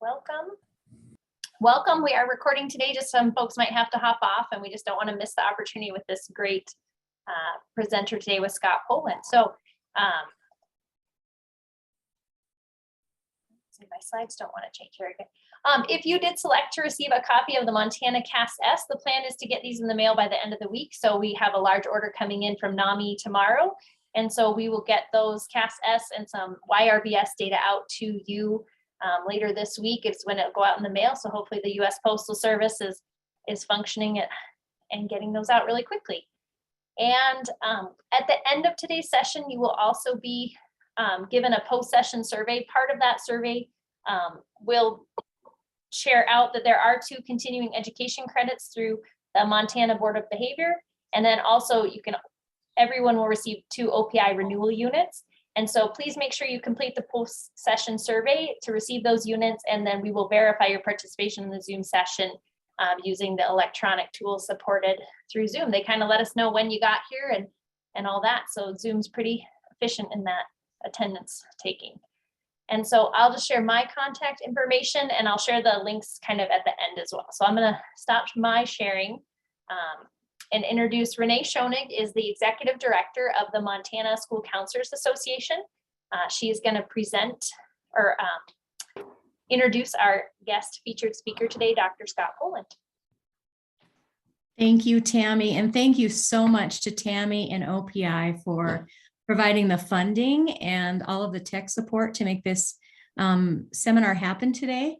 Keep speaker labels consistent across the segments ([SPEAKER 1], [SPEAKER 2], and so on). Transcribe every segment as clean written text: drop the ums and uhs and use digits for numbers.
[SPEAKER 1] Welcome. Welcome. We are recording today. Just some folks might have to hop off, and we just don't want to miss the opportunity with this great presenter today with Scott Poland. So my slides don't want to change here again. If you did select to receive a copy of the Montana CAST-S, the plan is to get these in the mail by the end of the week. So we have a large order coming in from NAMI tomorrow. And so we will get those CAST-S and some YRBS data out to you later this week. It's when it'll go out in the mail. So hopefully the U.S. Postal Service is functioning and getting those out really quickly. And at the end of today's session, you will also be given a post-session survey. Part of that survey will share out that there are 2 continuing education credits through the Montana Board of Behavior. And then also everyone will receive 2 OPI renewal units. And so please make sure you complete the post-session survey to receive those units, and then we will verify your participation in the Zoom session using the electronic tools supported through Zoom. They kind of let us know when you got here and all that. So Zoom's pretty efficient in that attendance taking. And so I'll just share my contact information, and I'll share the links kind of at the end as well. So I'm going to stop my sharing and introduce Renee Schoenig, is the Executive Director of the Montana School Counselors Association. She is going to present or introduce our guest featured speaker today, Dr. Scott Poland.
[SPEAKER 2] Thank you, Tammy, and thank you so much to Tammy and OPI for providing the funding and all of the tech support to make this seminar happen today.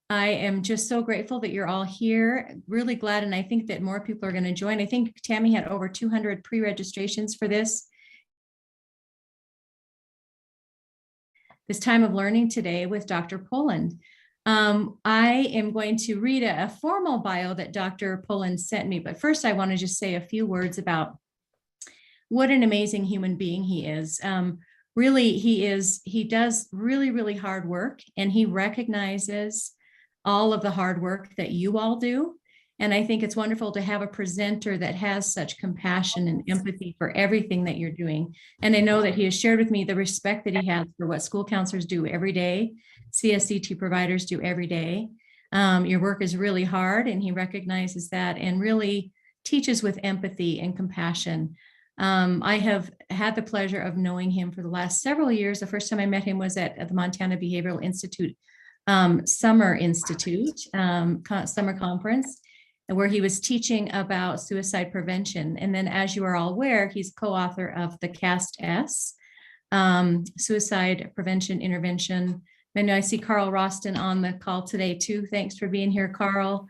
[SPEAKER 2] I am just so grateful that you're all here, really glad, and I think that more people are going to join. I think Tammy had over 200 pre-registrations for this time of learning today with Dr. Poland. I am going to read a formal bio that Dr. Poland sent me, but first I want to just say a few words about what an amazing human being he is. Really, he does really, really hard work, and he recognizes all of the hard work that you all do. And I think it's wonderful to have a presenter that has such compassion and empathy for everything that you're doing. And I know that he has shared with me the respect that he has for what school counselors do every day, CSCT providers do every day. Your work is really hard, and he recognizes that and really teaches with empathy and compassion. I have had the pleasure of knowing him for the last several years. The first time I met him was at the Montana Behavioral Institute Summer Conference, where he was teaching about suicide prevention. And then, as you are all aware, he's co-author of the CAST-S, Suicide Prevention Intervention. And I see Carl Roston on the call today too. Thanks for being here, Carl.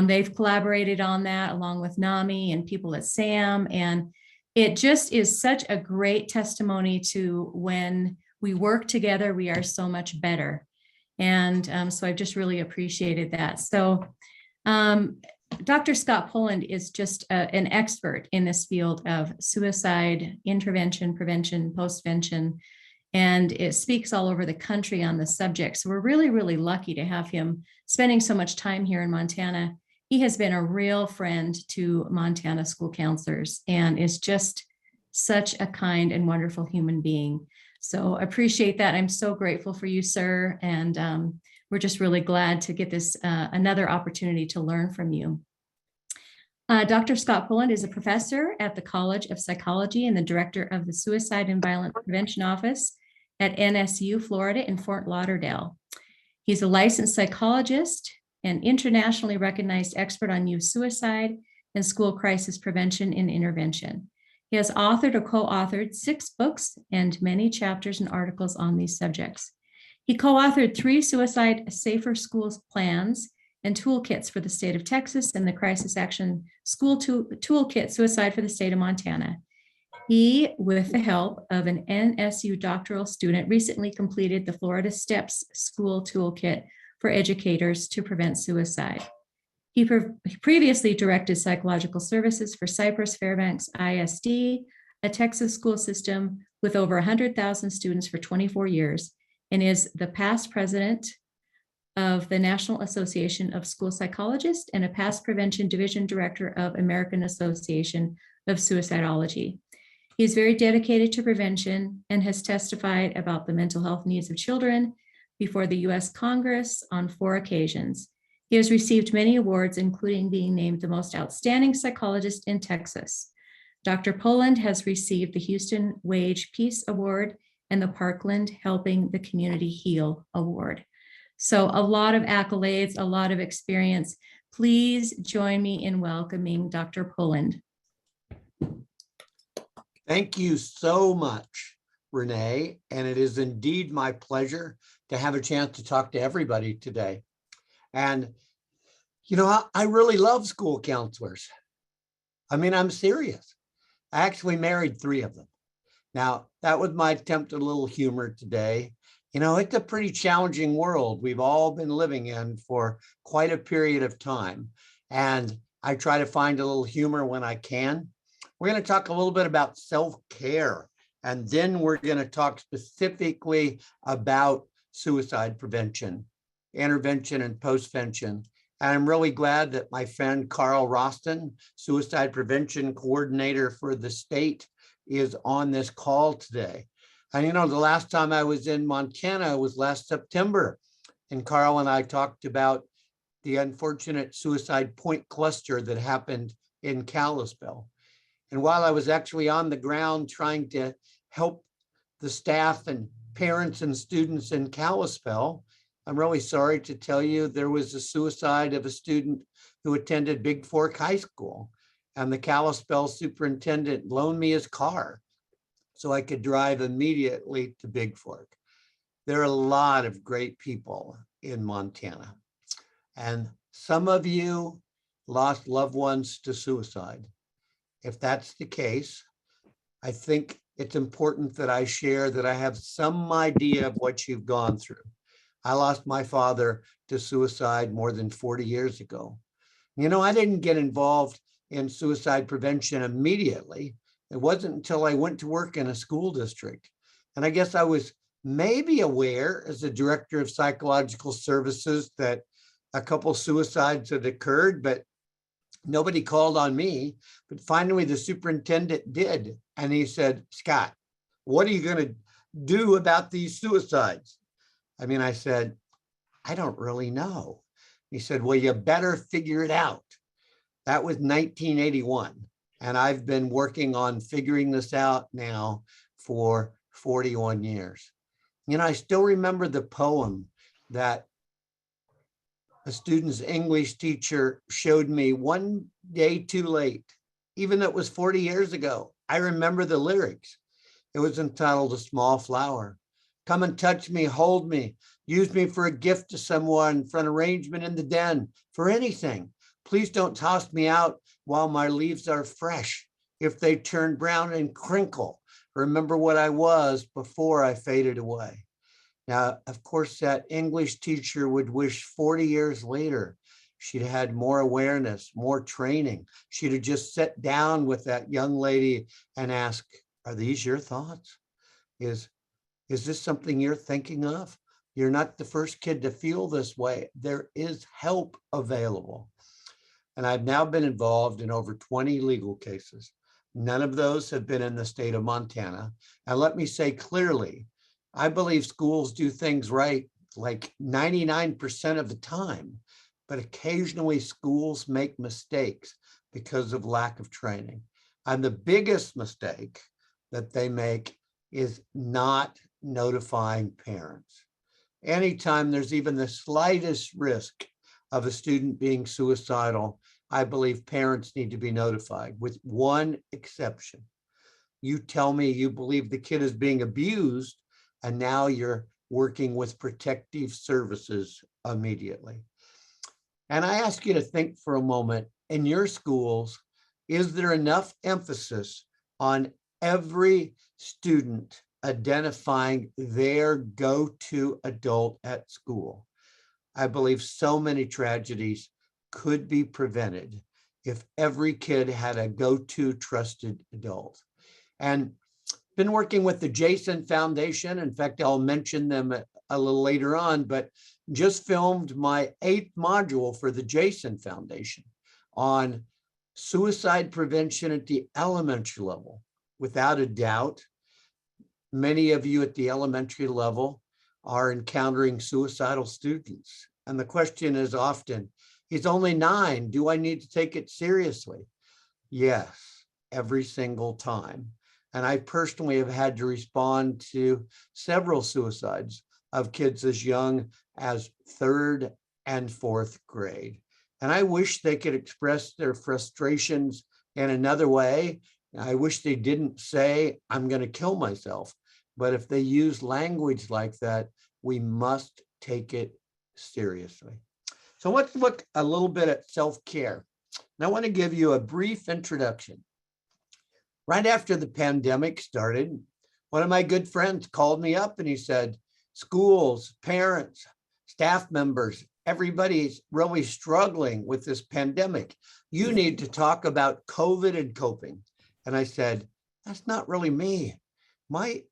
[SPEAKER 2] They've collaborated on that along with NAMI and people at SAM. And it just is such a great testimony to when we work together, we are so much better. And so I've just really appreciated that. So Dr. Scott Poland is just an expert in this field of suicide intervention, prevention, postvention, and it speaks all over the country on the subject. So we're really, really lucky to have him spending so much time here in Montana. He has been a real friend to Montana school counselors and is just such a kind and wonderful human being. So appreciate that. I'm so grateful for you, sir. And we're just really glad to get this another opportunity to learn from you. Dr. Scott Poland is a professor at the College of Psychology and the director of the Suicide and Violence Prevention Office at NSU, Florida in Fort Lauderdale. He's a licensed psychologist and internationally recognized expert on youth suicide and school crisis prevention and intervention. He has authored or co-authored 6 books and many chapters and articles on these subjects. He co-authored 3 suicide safer schools plans and toolkits for the state of Texas and the Crisis Action School Toolkit Suicide for the state of Montana. He, with the help of an NSU doctoral student, recently completed the Florida Steps School Toolkit for educators to prevent suicide. He previously directed psychological services for Cypress Fairbanks ISD, a Texas school system with over 100,000 students for 24 years, and is the past president of the National Association of School Psychologists and a past prevention division director of American Association of Suicidology. He is very dedicated to prevention and has testified about the mental health needs of children before the U.S. Congress on 4 occasions. He has received many awards, including being named the most outstanding psychologist in Texas. Dr. Poland has received the Houston Wage Peace Award and the Parkland Helping the Community Heal Award. So a lot of accolades, a lot of experience. Please join me in welcoming Dr. Poland.
[SPEAKER 3] Thank you so much, Renee. And it is indeed my pleasure to have a chance to talk to everybody today. And, you know, I really love school counselors. I mean, I'm serious. I actually married 3 of them. Now, that was my attempt at a little humor today. You know, it's a pretty challenging world we've all been living in for quite a period of time. And I try to find a little humor when I can. We're going to talk a little bit about self-care, and then we're going to talk specifically about suicide prevention, intervention, and postvention. And I'm really glad that my friend Carl Roston, suicide prevention coordinator for the state, is on this call today. And you know, the last time I was in Montana was last September, and Carl and I talked about the unfortunate suicide point cluster that happened in Kalispell. And while I was actually on the ground trying to help the staff and parents and students in Kalispell, I'm really sorry to tell you there was a suicide of a student who attended Big Fork High School. And the Kalispell superintendent loaned me his car so I could drive immediately to Big Fork. There are a lot of great people in Montana. And some of you lost loved ones to suicide. If that's the case, I think it's important that I share that I have some idea of what you've gone through. I lost my father to suicide more than 40 years ago. You know, I didn't get involved in suicide prevention immediately. It wasn't until I went to work in a school district. And I guess I was maybe aware as a director of psychological services that a couple suicides had occurred, but nobody called on me. But finally, the superintendent did. And he said, Scott, what are you going to do about these suicides? I mean, I said, I don't really know. He said, well, you better figure it out. That was 1981. And I've been working on figuring this out now for 41 years. You know, I still remember the poem that a student's English teacher showed me one day too late, even though it was 40 years ago. I remember the lyrics. It was entitled A Small Flower. Come and touch me, hold me, use me for a gift to someone, for an arrangement in the den, for anything. Please don't toss me out while my leaves are fresh. If they turn brown and crinkle, remember what I was before I faded away. Now, of course, that English teacher would wish 40 years later, she'd had more awareness, more training. She'd have just sat down with that young lady and asked, are these your thoughts? Is this something you're thinking of? You're not the first kid to feel this way. There is help available. And I've now been involved in over 20 legal cases. None of those have been in the state of Montana. And let me say clearly, I believe schools do things right like 99% of the time, but occasionally schools make mistakes because of lack of training. And the biggest mistake that they make is not notifying parents. Anytime there's even the slightest risk of a student being suicidal, I believe parents need to be notified, with one exception. You tell me you believe the kid is being abused, and now you're working with protective services immediately. And I ask you to think for a moment, in your schools, is there enough emphasis on every student identifying their go-to adult at school? I believe so many tragedies could be prevented if every kid had a go-to trusted adult. And been working with the Jason Foundation. In fact, I'll mention them a little later on, but just filmed my 8th module for the Jason Foundation on suicide prevention at the elementary level without a doubt, many of you at the elementary level are encountering suicidal students. And the question is often, he's only 9. Do I need to take it seriously? Yes, every single time. And I personally have had to respond to several suicides of kids as young as 3rd and 4th grade. And I wish they could express their frustrations in another way. I wish they didn't say, I'm going to kill myself. But if they use language like that, we must take it seriously. So let's look a little bit at self-care. And I want to give you a brief introduction. Right after the pandemic started, one of my good friends called me up and he said, schools, parents, staff members, everybody's really struggling with this pandemic. You need to talk about COVID and coping. And I said, that's not really me. My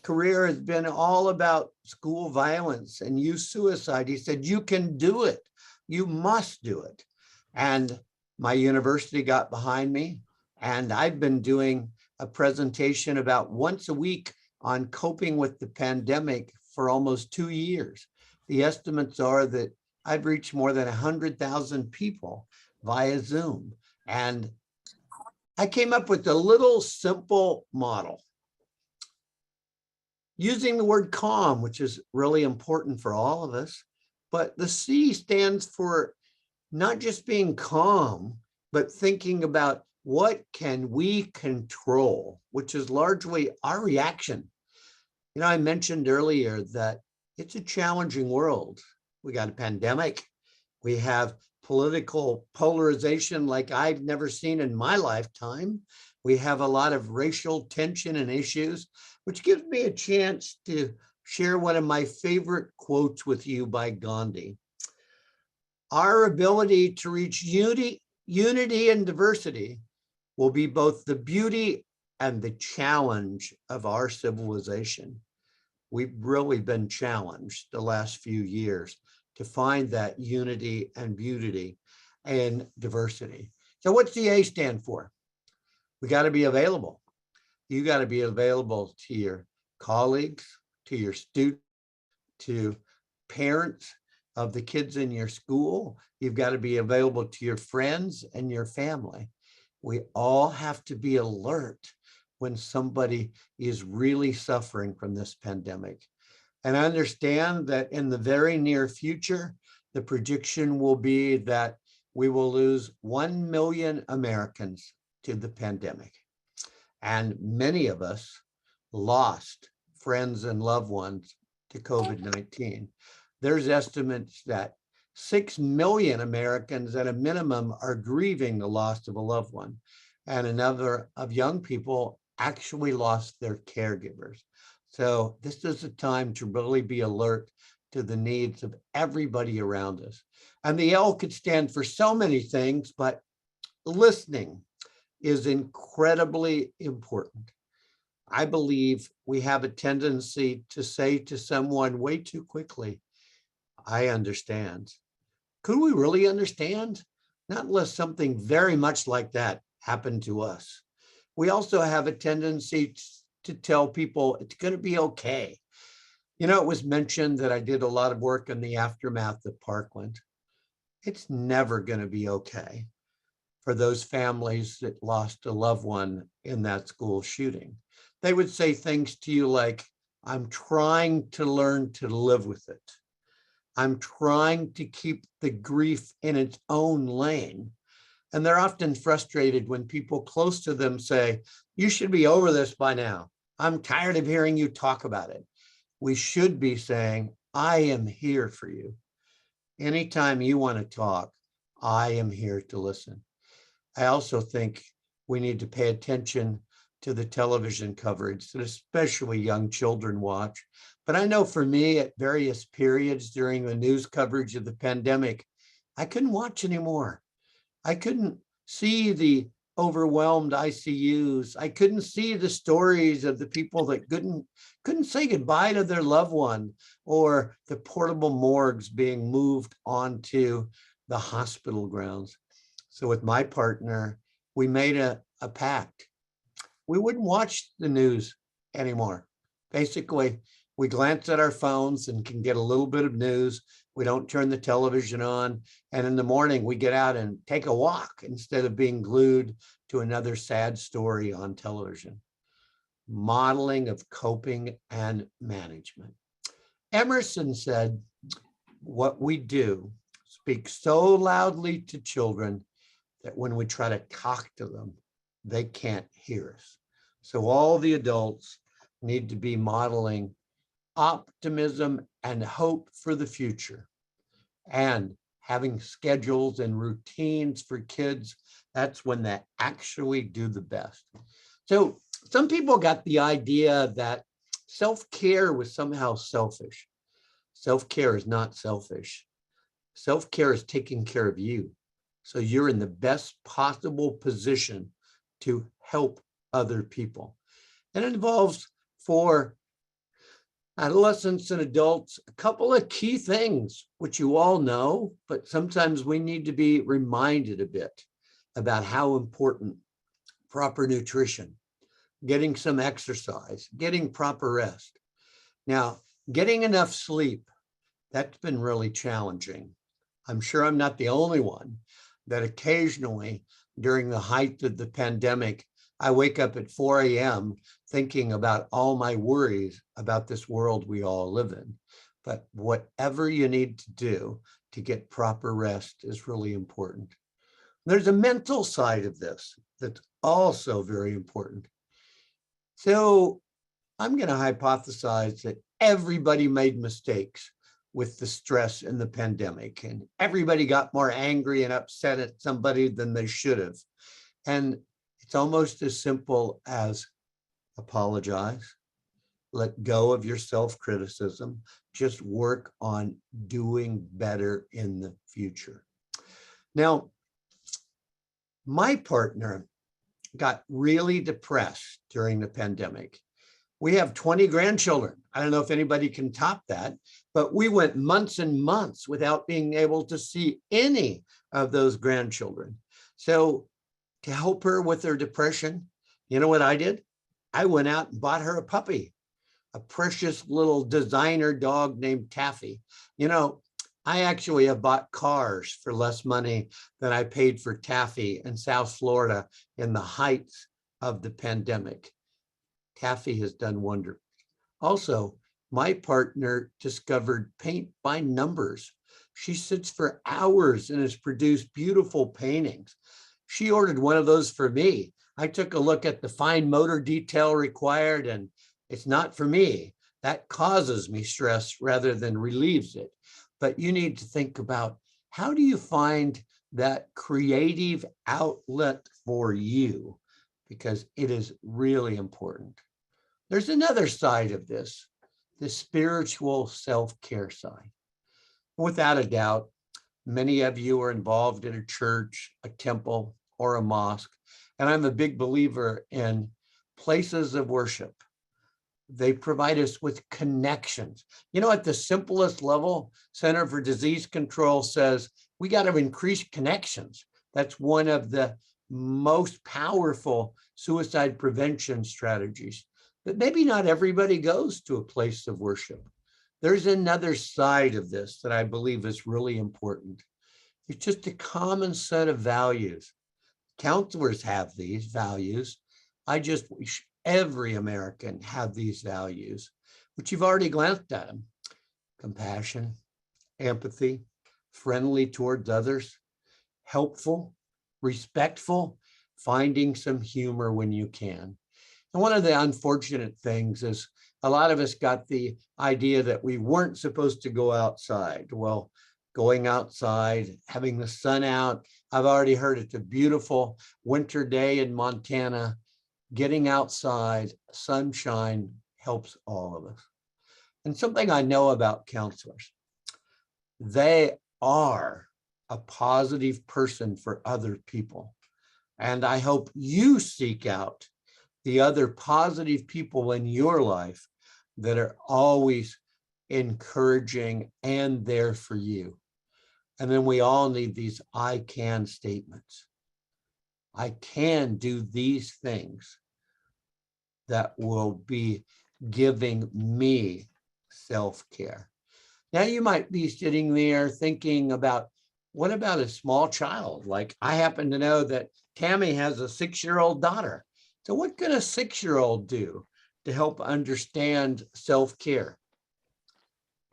[SPEAKER 3] career has been all about school violence and youth suicide. He said, you can do it. You must do it. And my university got behind me. And I've been doing a presentation about once a week on coping with the pandemic for almost 2 years. The estimates are that I've reached more than 100,000 people via Zoom. And I came up with a little simple model using the word calm, which is really important for all of us. But the C stands for not just being calm, but thinking about what can we control, which is largely our reaction. You know, I mentioned earlier that it's a challenging world. We got a pandemic. We have political polarization like I've never seen in my lifetime. We have a lot of racial tension and issues, which gives me a chance to share one of my favorite quotes with you by Gandhi. Our ability to reach unity and diversity will be both the beauty and the challenge of our civilization. We've really been challenged the last few years to find that unity and beauty and diversity. So what's the A stand for? We got to be available. You got to be available to your colleagues, to your students, to parents of the kids in your school. You've got to be available to your friends and your family. We all have to be alert when somebody is really suffering from this pandemic. And I understand that in the very near future, the prediction will be that we will lose 1 million Americans to the pandemic. And many of us lost friends and loved ones to COVID-19. There's estimates that 6 million Americans at a minimum are grieving the loss of a loved one. And a number of young people actually lost their caregivers. So this is a time to really be alert to the needs of everybody around us. And the L could stand for so many things, but listening is incredibly important. I believe we have a tendency to say to someone way too quickly, I understand. Could we really understand? Not unless something very much like that happened to us. We also have a tendency to tell people it's going to be okay. You know, it was mentioned that I did a lot of work in the aftermath of Parkland. It's never going to be okay for those families that lost a loved one in that school shooting. They would say things to you like, I'm trying to learn to live with it. I'm trying to keep the grief in its own lane. And they're often frustrated when people close to them say, you should be over this by now. I'm tired of hearing you talk about it. We should be saying, I am here for you. Anytime you want to talk, I am here to listen. I also think we need to pay attention to the television coverage that especially young children watch. But I know for me at various periods during the news coverage of the pandemic, I couldn't watch anymore. I couldn't see the overwhelmed ICUs. I couldn't see the stories of the people that couldn't say goodbye to their loved one, or the portable morgues being moved onto the hospital grounds. So with my partner, we made a pact. we wouldn't watch the news anymore. Basically, we glance at our phones and can get a little bit of news. We don't turn the television on. And in the morning, we get out and take a walk instead of being glued to another sad story on television. Modeling of coping and management. Emerson said, what we do speaks so loudly to children that when we try to talk to them, they can't hear us. So all the adults need to be modeling optimism and hope for the future, and having schedules and routines for kids. That's when they actually do the best. So some people got the idea that self-care was somehow selfish. Self-care is not selfish. Self-care is taking care of you, so you're in the best possible position to help other people. And it involves, for adolescents and adults, a couple of key things, which you all know, but sometimes we need to be reminded a bit about how important proper nutrition, getting some exercise, getting proper rest. Now, getting enough sleep, that's been really challenging. I'm sure I'm not the only one that occasionally during the height of the pandemic, I wake up at 4 a.m. thinking about all my worries about this world we all live in. But whatever you need to do to get proper rest is really important. There's a mental side of this that's also very important. So I'm going to hypothesize that everybody made mistakes with the stress in the pandemic, and everybody got more angry and upset at somebody than they should have. And it's almost as simple as apologize, let go of your self-criticism, just work on doing better in the future. Now, my partner got really depressed during the pandemic. We have 20 grandchildren. I don't know if anybody can top that, but we went months and months without being able to see any of those grandchildren. So to help her with her depression, you know what I did? I went out and bought her a puppy, a precious little designer dog named Taffy. You know, I actually have bought cars for less money than I paid for Taffy in South Florida in the height of the pandemic. Taffy has done wonders. Also, my partner discovered paint by numbers. She sits for hours and has produced beautiful paintings. She ordered one of those for me. I took a look at the fine motor detail required, and it's not for me. That causes me stress rather than relieves it. But you need to think about, how do you find that creative outlet for you? Because it is really important. There's another side of this, the spiritual self-care side. Without a doubt, many of you are involved in a church, a temple, or a mosque, and I'm a big believer in places of worship. They provide us with connections. You know, at the simplest level, Center for Disease Control says we got to increase connections. That's one of the most powerful suicide prevention strategies. But maybe not everybody goes to a place of worship. There's another side of this that I believe is really important. It's just a common set of values. Counselors have these values. I just wish every American had these values, which you've already glanced at them. Compassion, empathy, friendly towards others, helpful, respectful, finding some humor when you can. And one of the unfortunate things is a lot of us got the idea that we weren't supposed to go outside. Well, going outside, having the sun out, I've already heard it's a beautiful winter day in Montana. Getting outside, sunshine helps all of us. And something I know about counselors, they are a positive person for other people. And I hope you seek out the other positive people in your life that are always encouraging and there for you. And then we all need these I can statements. I can do these things that will be giving me self-care. Now you might be sitting there thinking about, what about a small child? Like, I happen to know that Tammy has a 6-year-old daughter. So what can a 6-year-old do to help understand self-care?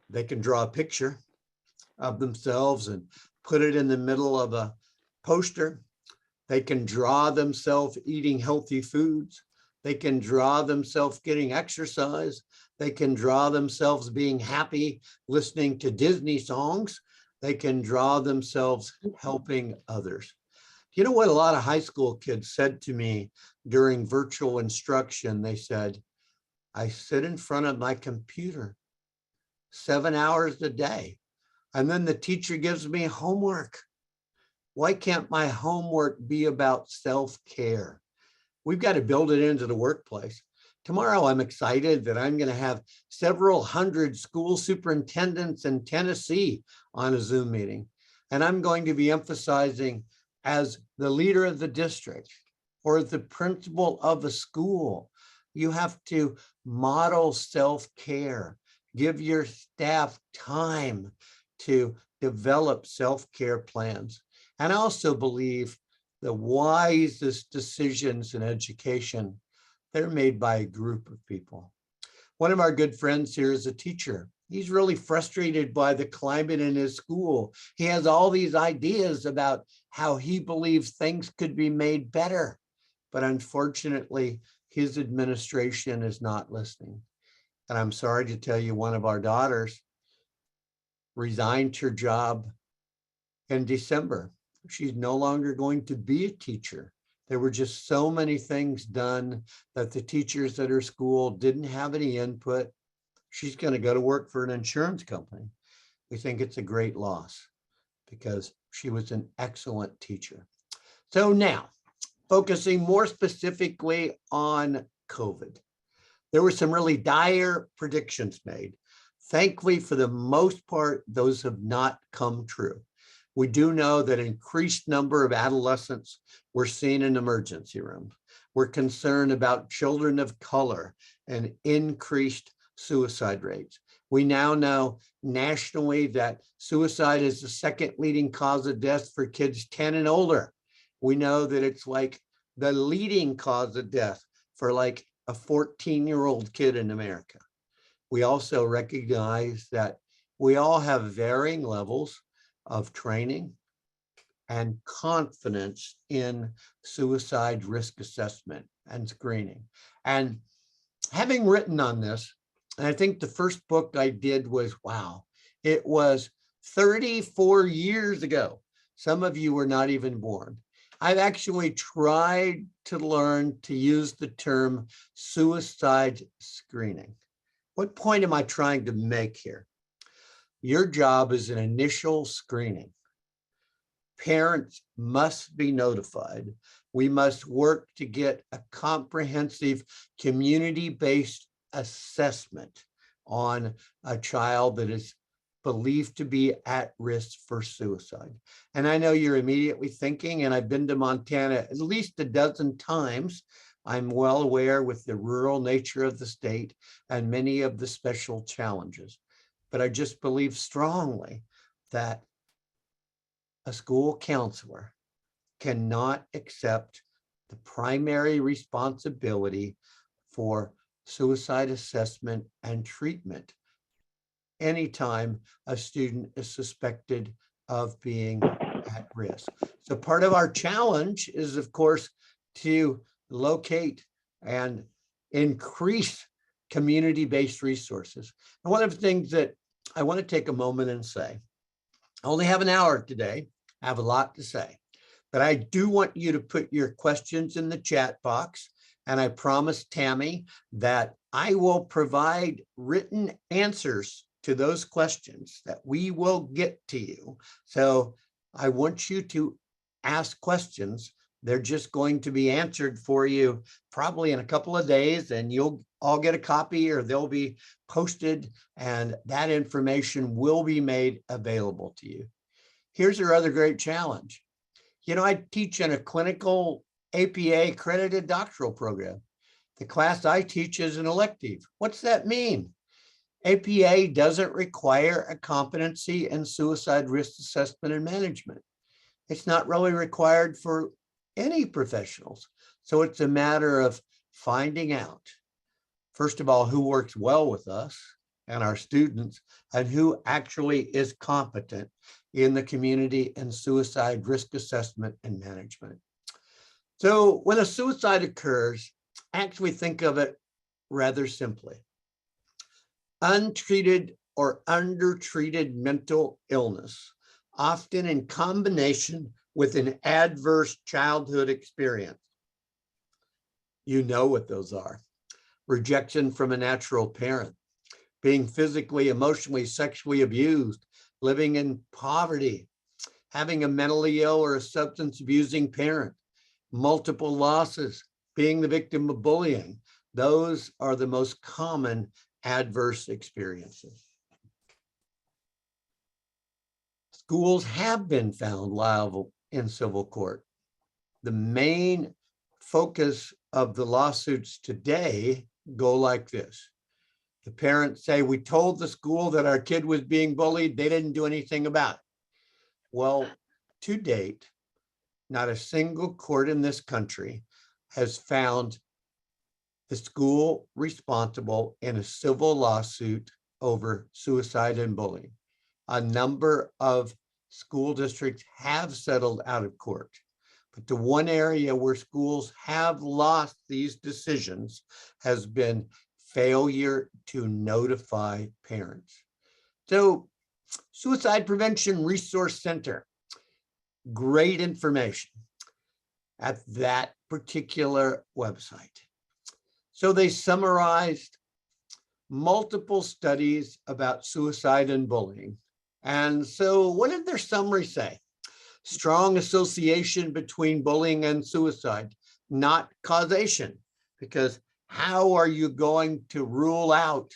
[SPEAKER 3] They can draw a picture of themselves and put it in the middle of a poster. They can draw themselves eating healthy foods. They can draw themselves getting exercise. They can draw themselves being happy, listening to Disney songs. They can draw themselves helping others. You know what a lot of high school kids said to me during virtual instruction? They said, I sit in front of my computer 7 hours a day, and then the teacher gives me homework. Why can't my homework be about self-care? We've got to build it into the workplace. Tomorrow, I'm excited that I'm going to have several hundred school superintendents in Tennessee on a Zoom meeting. And I'm going to be emphasizing, as the leader of the district or the principal of a school, you have to model self-care. Give your staff time to develop self-care plans. And I also believe the wisest decisions in education, they're made by a group of people. One of our good friends here is a teacher. He's really frustrated by the climate in his school. He has all these ideas about how he believes things could be made better, but unfortunately, his administration is not listening. And I'm sorry to tell you, one of our daughters resigned her job in December. She's no longer going to be a teacher. There were just so many things done that the teachers at her school didn't have any input. She's going to go to work for an insurance company. We think it's a great loss because she was an excellent teacher. So now, focusing more specifically on COVID, there were some really dire predictions made. Thankfully, for the most part, those have not come true. We do know that an increased number of adolescents were seen in emergency rooms. We're concerned about children of color and increased suicide rates. We now know nationally that suicide is the second leading cause of death for kids 10 and older. We know that it's like the leading cause of death for like a 14-year-old kid in America. We also recognize that we all have varying levels of training and confidence in suicide risk assessment and screening. And having written on this, and I think the first book I did was, wow, it was 34 years ago. Some of you were not even born. I've actually tried to learn to use the term suicide screening. What point am I trying to make here? Your job is an initial screening. Parents must be notified. We must work to get a comprehensive community-based assessment on a child that is believed to be at risk for suicide. And I know you're immediately thinking, and I've been to Montana at least a dozen times. I'm well aware with the rural nature of the state and many of the special challenges. But I just believe strongly that a school counselor cannot accept the primary responsibility for suicide assessment and treatment anytime a student is suspected of being at risk. So part of our challenge is, of course, to locate and increase community-based resources. And one of the things that I want to take a moment and say, I only have an hour today. I have a lot to say, but I do want you to put your questions in the chat box. And I promise Tammy that I will provide written answers to those questions that we will get to you. So I want you to ask questions. They're just going to be answered for you probably in a couple of days, and you'll all get a copy or they'll be posted, and that information will be made available to you. Here's your other great challenge. You know, I teach in a clinical APA accredited doctoral program. The class I teach is an elective. What's that mean? APA doesn't require a competency in suicide risk assessment and management. It's not really required for any professionals. So it's a matter of finding out, first of all, who works well with us and our students, and who actually is competent in the community and suicide risk assessment and management. So when a suicide occurs, actually think of it rather simply. Untreated or undertreated mental illness, often in combination with an adverse childhood experience. You know what those are. Rejection from a natural parent, being physically, emotionally, sexually abused, living in poverty, having a mentally ill or a substance abusing parent, multiple losses, being the victim of bullying. Those are the most common adverse experiences. Schools have been found liable in civil court. The main focus of the lawsuits today go like this. The parents say, we told the school that our kid was being bullied. They didn't do anything about it. Well, to date, not a single court in this country has found the school responsible in a civil lawsuit over suicide and bullying. A number of school districts have settled out of court, but the one area where schools have lost these decisions has been failure to notify parents. So, Suicide Prevention Resource Center, great information at that particular website. So they summarized multiple studies about suicide and bullying. And so what did their summary say? Strong association between bullying and suicide, not causation, because how are you going to rule out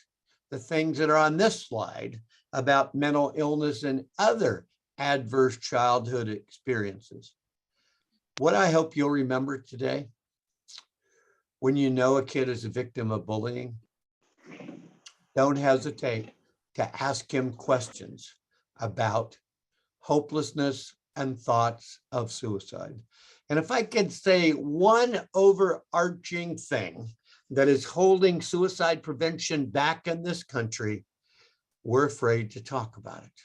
[SPEAKER 3] the things that are on this slide about mental illness and other adverse childhood experiences? What I hope you'll remember today, when you know a kid is a victim of bullying, don't hesitate to ask him questions about hopelessness and thoughts of suicide. And if I could say one overarching thing that is holding suicide prevention back in this country, we're afraid to talk about it.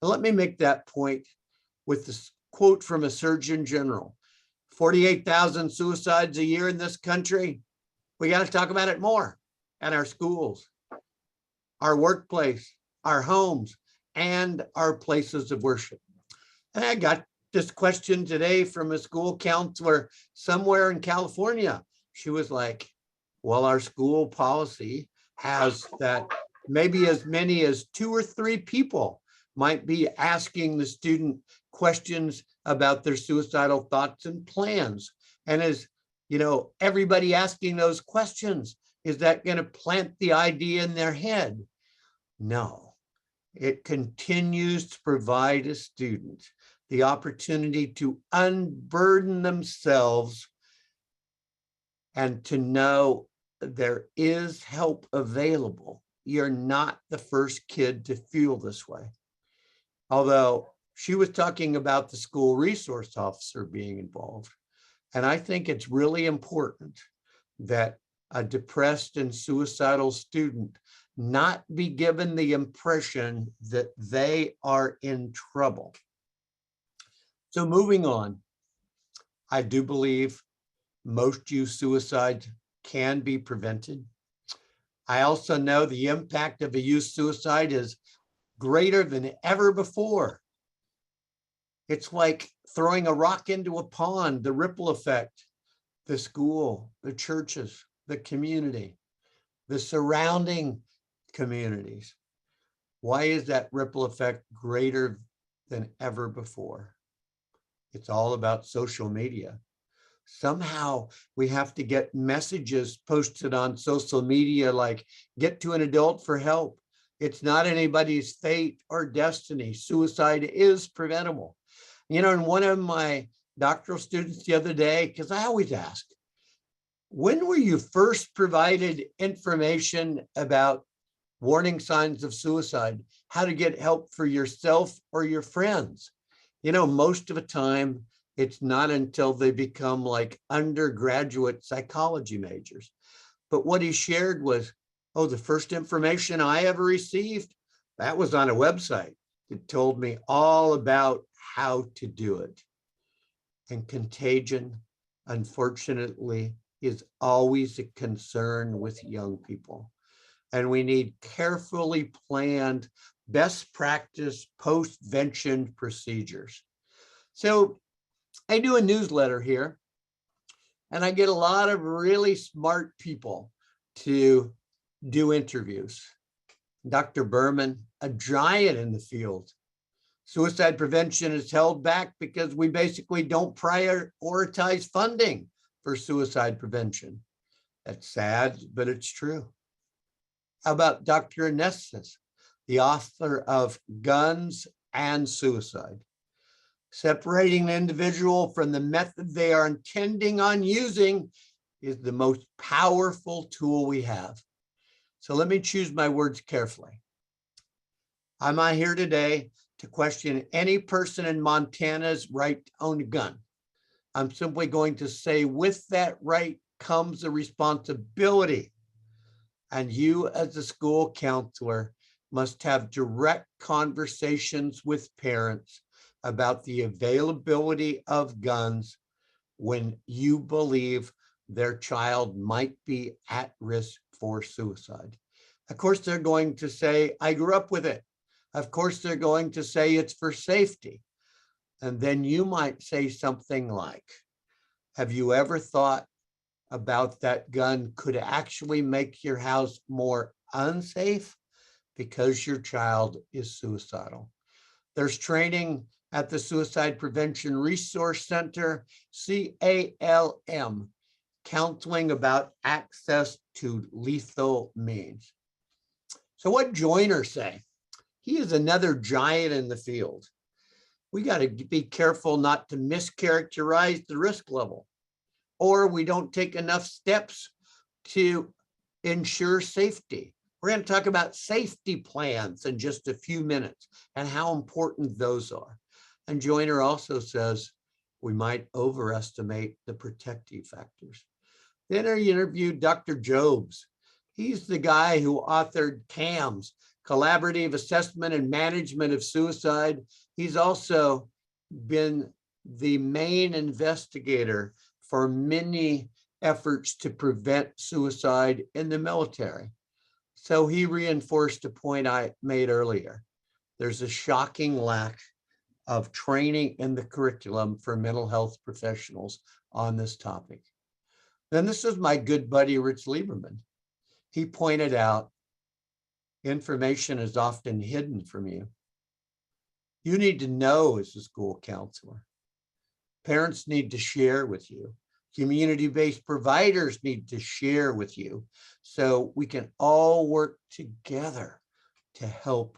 [SPEAKER 3] And let me make that point with this quote from a Surgeon General. 48,000 suicides a year in this country. We got to talk about it more at our schools, our workplace, our homes, and our places of worship. And I got this question today from a school counselor somewhere in California. She was like, well, our school policy has that maybe as many as 2 or 3 people might be asking the student questions about their suicidal thoughts and plans. And as you know, everybody asking those questions, is that going to plant the idea in their head? No, it continues to provide a student the opportunity to unburden themselves and to know there is help available. You're not the first kid to feel this way. Although she was talking about the school resource officer being involved. And I think it's really important that a depressed and suicidal student not be given the impression that they are in trouble. So moving on, I do believe most youth suicides can be prevented. I also know the impact of a youth suicide is greater than ever before. It's like throwing a rock into a pond, the ripple effect, the school, the churches, the community, the surrounding communities. Why is that ripple effect greater than ever before? It's all about social media. Somehow we have to get messages posted on social media like, get to an adult for help. It's not anybody's fate or destiny. Suicide is preventable. You know, and one of my doctoral students the other day, because I always ask, When were you first provided information about warning signs of suicide, how to get help for yourself or your friends? You know, most of the time, it's not until they become like undergraduate psychology majors. But what he shared was, oh, the first information I ever received, that was on a website. It told me all about how to do it. And contagion, unfortunately, is always a concern with young people. And we need carefully planned best practice postvention procedures. So I do a newsletter here, and I get a lot of really smart people to do interviews. Dr. Berman, a giant in the field. Suicide prevention is held back because we basically don't prioritize funding for suicide prevention. That's sad, but it's true. How about Dr. Anestis, the author of Guns and Suicide? Separating the individual from the method they are intending on using is the most powerful tool we have. So let me choose my words carefully. I'm not here today to question any person in Montana's right to own a gun. I'm simply going to say with that right comes a responsibility. And you as a school counselor must have direct conversations with parents about the availability of guns when you believe their child might be at risk for suicide. Of course, they're going to say, I grew up with it. Of course, they're going to say it's for safety. And then you might say something like, have you ever thought about that gun could actually make your house more unsafe because your child is suicidal? There's training at the Suicide Prevention Resource Center, CALM, counseling about access to lethal means. So what Joyner say? He is another giant in the field. We got to be careful not to mischaracterize the risk level, or we don't take enough steps to ensure safety. We're going to talk about safety plans in just a few minutes and how important those are. And Joyner also says we might overestimate the protective factors. Then I interviewed Dr. Jobs. He's the guy who authored CAMS, Collaborative Assessment and Management of Suicide. He's also been the main investigator for many efforts to prevent suicide in the military. So he reinforced a point I made earlier. There's a shocking lack of training in the curriculum for mental health professionals on this topic. Then this is my good buddy, Rich Lieberman. He pointed out information is often hidden from you. You need to know as a school counselor. Parents need to share with you. Community-based providers need to share with you so we can all work together to help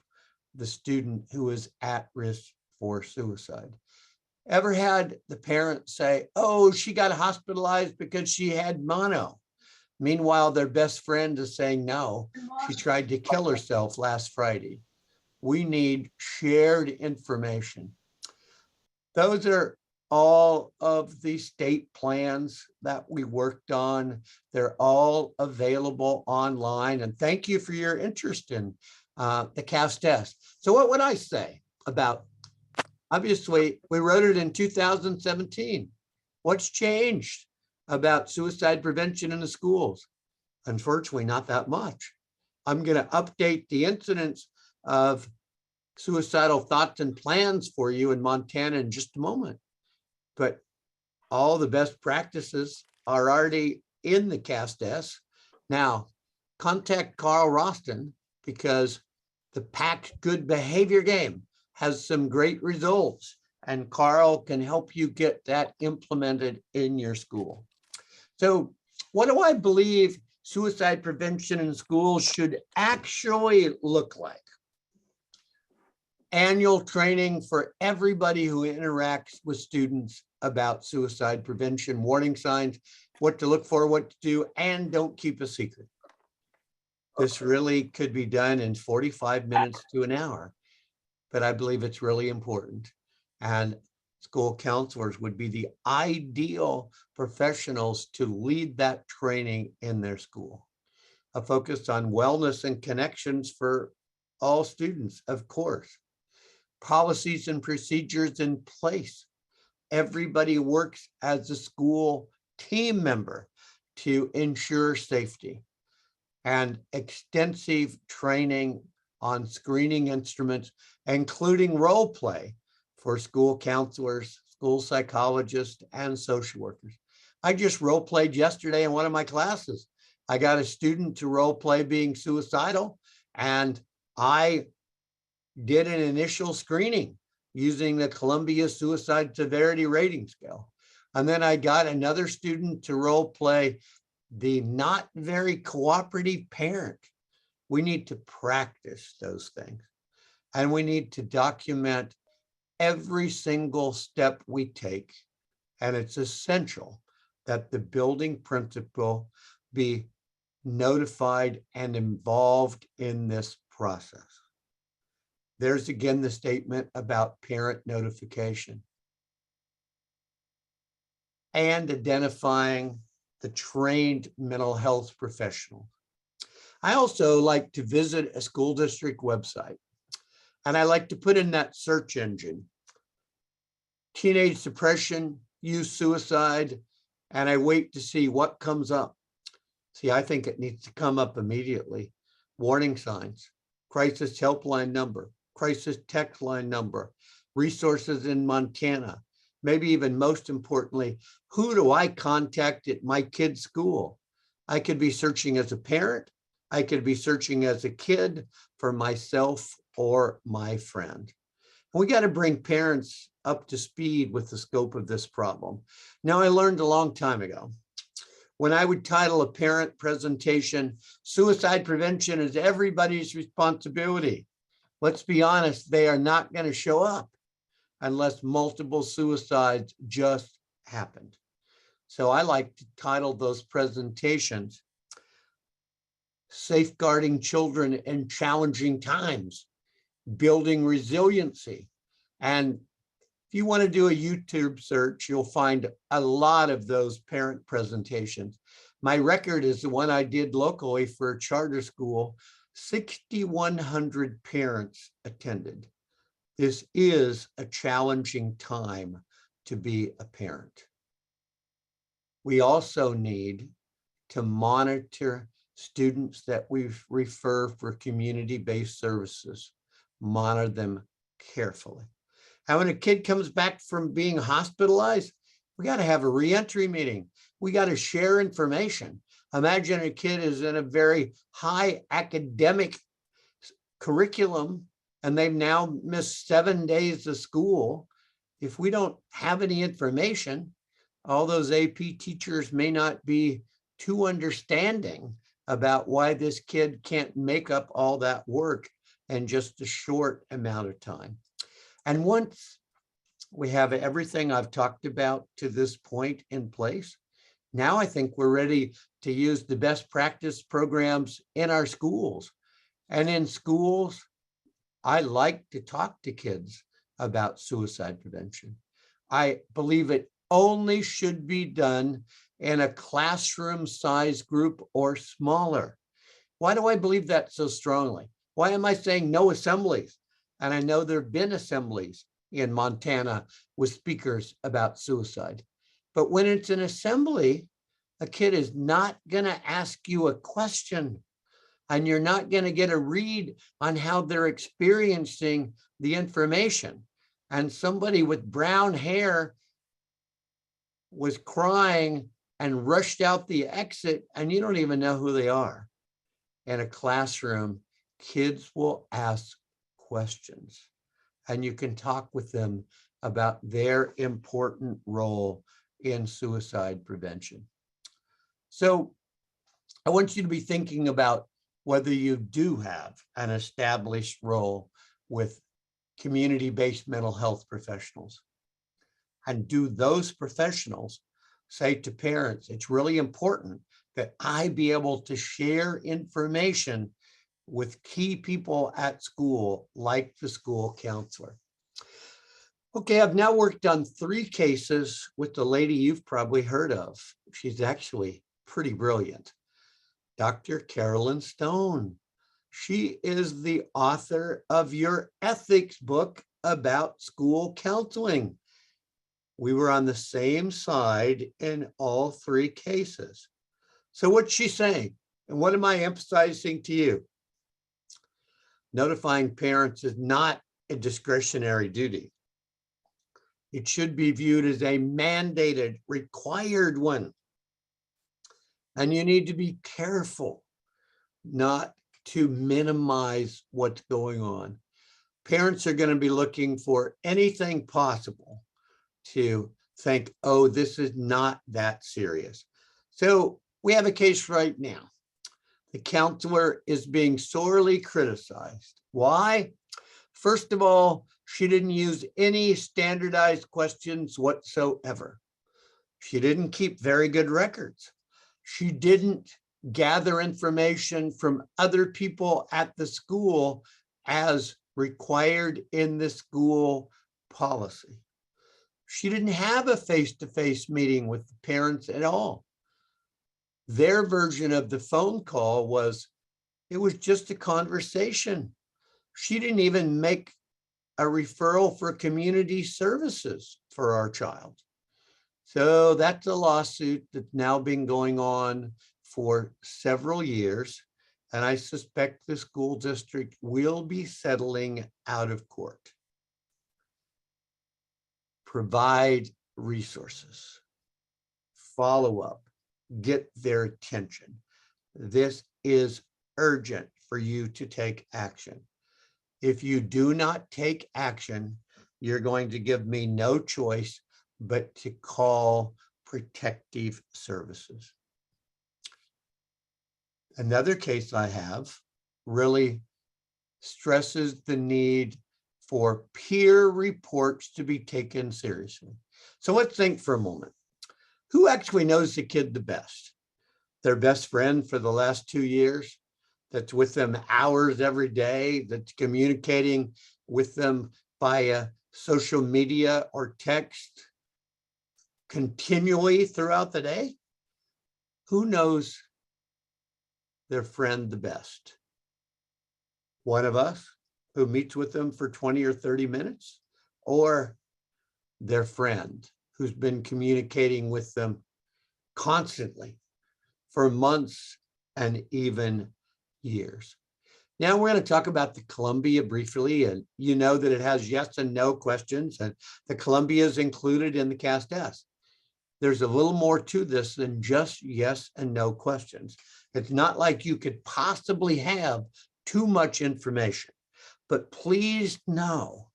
[SPEAKER 3] the student who is at risk for suicide. Ever had the parent say, oh, she got hospitalized because she had mono? Meanwhile, their best friend is saying, no, she tried to kill herself last Friday. We need shared information. Those are all of the state plans that we worked on. They're all available online. And thank you for your interest in the CAST-S. So what would I say about, obviously, we wrote it in 2017. What's changed about suicide prevention in the schools? Unfortunately, not that much. I'm going to update the incidence of suicidal thoughts and plans for you in Montana in just a moment. But all the best practices are already in the CAST-S. Now, contact Carl Roston because the Packed Good Behavior game has some great results, and Carl can help you get that implemented in your school. So what do I believe suicide prevention in schools should actually look like? Annual training for everybody who interacts with students about suicide prevention, warning signs, what to look for, what to do, and don't keep a secret. This really could be done in 45 minutes to an hour, but I believe it's really important. And school counselors would be the ideal professionals to lead that training in their school. A focus on wellness and connections for all students, of course. Policies and procedures in place. Everybody works as a school team member to ensure safety, and extensive training on screening instruments, including role play for school counselors, school psychologists, and social workers. I just role played yesterday in one of my classes. I got a student to role play being suicidal, and I did an initial screening using the Columbia Suicide Severity Rating Scale. And then I got another student to role play the not very cooperative parent. We need to practice those things. And we need to document every single step we take. And it's essential that the building principal be notified and involved in this process. There's again the statement about parent notification and identifying the trained mental health professional. I also like to visit a school district website, and I like to put in that search engine, teenage depression, youth suicide, and I wait to see what comes up. See, I think it needs to come up immediately. Warning signs, crisis helpline number, crisis text line number, resources in Montana, maybe even most importantly, who do I contact at my kid's school? I could be searching as a parent. I could be searching as a kid for myself or my friend. We got to bring parents up to speed with the scope of this problem. Now, I learned a long time ago, when I would title a parent presentation, suicide prevention is everybody's responsibility. Let's be honest, they are not going to show up unless multiple suicides just happened. So I like to title those presentations, Safeguarding Children in Challenging Times, Building Resiliency. And if you want to do a YouTube search, you'll find a lot of those parent presentations. My record is the one I did locally for a charter school. 6,100 parents attended. This is a challenging time to be a parent. We also need to monitor students that we refer for community-based services, monitor them carefully. And when a kid comes back from being hospitalized, we got to have a reentry meeting. We got to share information. Imagine a kid is in a very high academic curriculum and they've now missed 7 days of school. If we don't have any information, all those AP teachers may not be too understanding about why this kid can't make up all that work in just a short amount of time. And once we have everything I've talked about to this point in place, now I think we're ready to use the best practice programs in our schools. And in schools, I like to talk to kids about suicide prevention. I believe it only should be done in a classroom size group or smaller. Why do I believe that so strongly? Why am I saying no assemblies? And I know there have been assemblies in Montana with speakers about suicide. But when it's an assembly, a kid is not going to ask you a question, and you're not going to get a read on how they're experiencing the information. And somebody with brown hair was crying and rushed out the exit, and you don't even know who they are. In a classroom, kids will ask questions, and you can talk with them about their important role in suicide prevention. So I want you to be thinking about whether you do have an established role with community-based mental health professionals. And do those professionals say to parents, it's really important that I be able to share information with key people at school, like the school counselor. Okay, I've now worked on 3 cases with the lady you've probably heard of. She's actually pretty brilliant, Dr. Carolyn Stone. She is the author of your ethics book about school counseling. We were on the same side in all 3 cases. So what's she saying? And what am I emphasizing to you? Notifying parents is not a discretionary duty. It should be viewed as a mandated, required one. And you need to be careful not to minimize what's going on. Parents are going to be looking for anything possible to think, oh, this is not that serious. So we have a case right now. The counselor is being sorely criticized. Why? First of all, she didn't use any standardized questions whatsoever. She didn't keep very good records. She didn't gather information from other people at the school as required in the school policy. She didn't have a face-to-face meeting with the parents at all. Their version of the phone call was, it was just a conversation. She didn't even make a referral for community services for our child. So that's a lawsuit that's now been going on for several years. And I suspect the school district will be settling out of court. Provide resources, follow up, get their attention. This is urgent for you to take action. If you do not take action, you're going to give me no choice but to call protective services. Another case I have really stresses the need for peer reports to be taken seriously. So let's think for a moment. Who actually knows the kid the best? Their best friend for the last 2 years, that's with them hours every day, that's communicating with them via social media or text continually throughout the day? Who knows their friend the best? One of us who meets with them for 20 or 30 minutes, or their friend who's been communicating with them constantly for months and even years. Now we're going to talk about the Columbia briefly, and you know that it has yes and no questions, and the Columbia is included in the Cast S. There's a little more to this than just yes and no questions. It's not like you could possibly have too much information, but please know,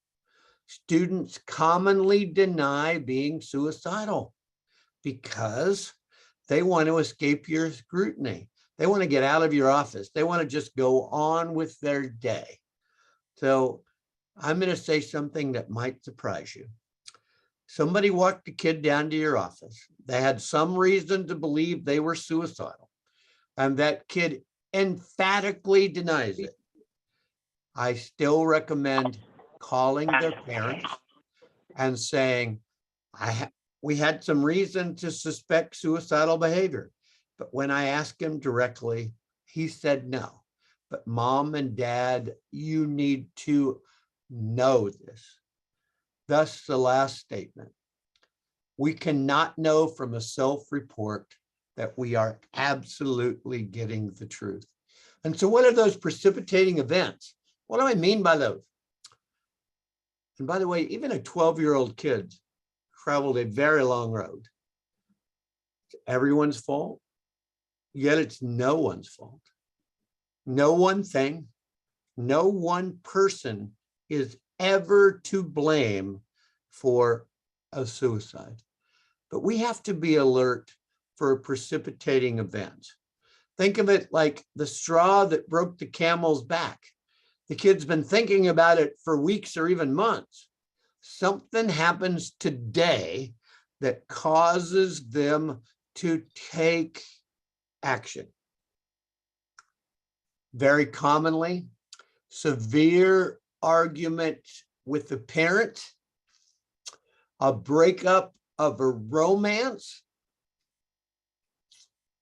[SPEAKER 3] students commonly deny being suicidal because they want to escape your scrutiny. They want to get out of your office. They want to just go on with their day. So I'm going to say something that might surprise you. Somebody walked a kid down to your office. They had some reason to believe they were suicidal, and that kid emphatically denies it. I still recommend calling their parents and saying, we had some reason to suspect suicidal behavior, but when I asked him directly, he said no. But mom and dad, you need to know this. Thus, the last statement. We cannot know from a self-report that we are absolutely getting the truth. And so what are those precipitating events? What do I mean by those? And by the way, even a 12-year-old kid traveled a very long road. It's everyone's fault, yet it's no one's fault. No one thing, no one person is ever to blame for a suicide. But we have to be alert for a precipitating event. Think of it like the straw that broke the camel's back. The kid's been thinking about it for weeks or even months. Something happens today that causes them to take action. Very commonly, severe argument with the parent, a breakup of a romance,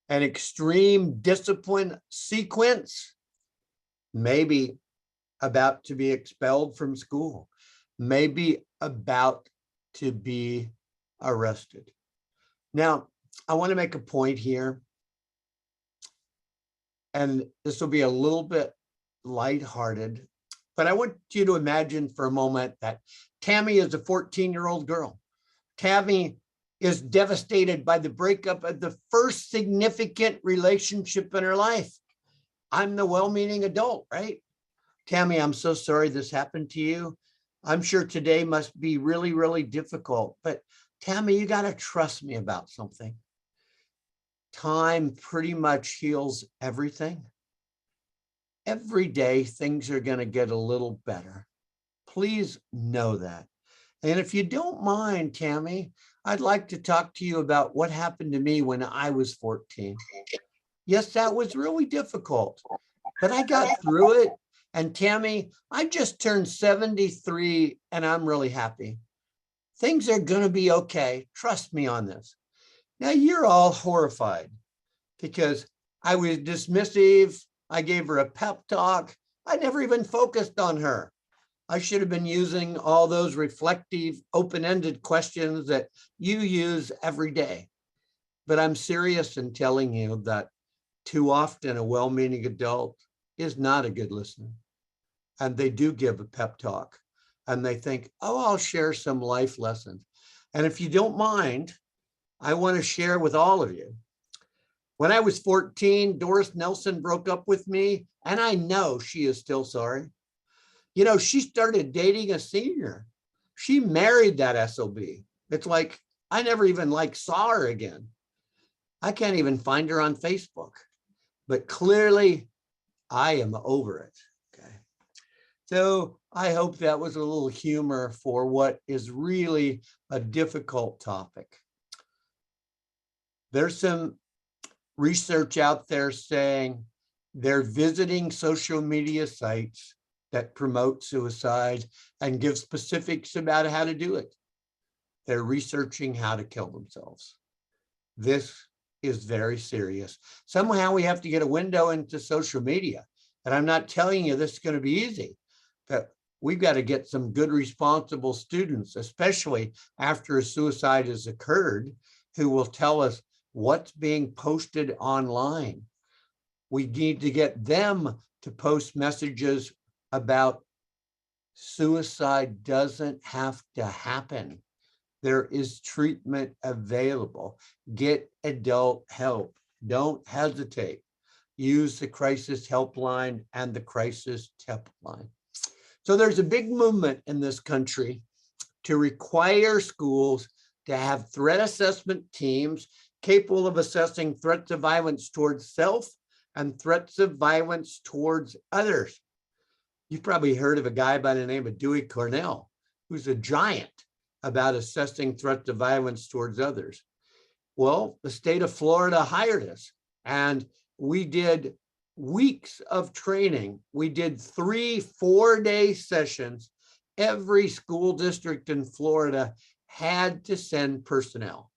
[SPEAKER 3] an extreme discipline sequence, maybe about to be expelled from school, maybe about to be arrested. Now, I want to make a point here, and this will be a little bit lighthearted, but I want you to imagine for a moment that Tammy is a 14-year-old girl. Tammy is devastated by the breakup of the first significant relationship in her life. I'm the well-meaning adult, right? Tammy, I'm so sorry this happened to you. I'm sure today must be really, really difficult, but Tammy, you got to trust me about something. Time pretty much heals everything. Every day, things are going to get a little better. Please know that. And if you don't mind, Tammy, I'd like to talk to you about what happened to me when I was 14. Yes, that was really difficult, but I got through it. And Tammy, I just turned 73 and I'm really happy. Things are going to be okay. Trust me on this. Now you're all horrified because I was dismissive. I gave her a pep talk. I never even focused on her. I should have been using all those reflective, open-ended questions that you use every day. But I'm serious in telling you that too often a well-meaning adult is not a good listener. And they do give a pep talk and they think, oh, I'll share some life lessons. And if you don't mind, I want to share with all of you. When I was 14, Doris Nelson broke up with me, and I know she is still sorry. You know, she started dating a senior. She married that SOB. It's like, I never even saw her again. I can't even find her on Facebook, but clearly I am over it. Okay. So I hope that was a little humor for what is really a difficult topic. There's some research out there saying they're visiting social media sites that promote suicide and give specifics about how to do it. They're researching how to kill themselves. This is very serious. Somehow we have to get a window into social media. And I'm not telling you this is going to be easy, but we've got to get some good, responsible students, especially after a suicide has occurred, who will tell us what's being posted online. We need to get them to post messages about suicide doesn't have to happen. There is treatment available. Get adult help. Don't hesitate. Use the crisis helpline and the crisis tip line. So there's a big movement in this country to require schools to have threat assessment teams capable of assessing threats of violence towards self and threats of violence towards others. You've probably heard of a guy by the name of Dewey Cornell, who's a giant about assessing threats of violence towards others. Well, the state of Florida hired us, and we did weeks of training. We did 3 4-day sessions. Every school district in Florida had to send personnel.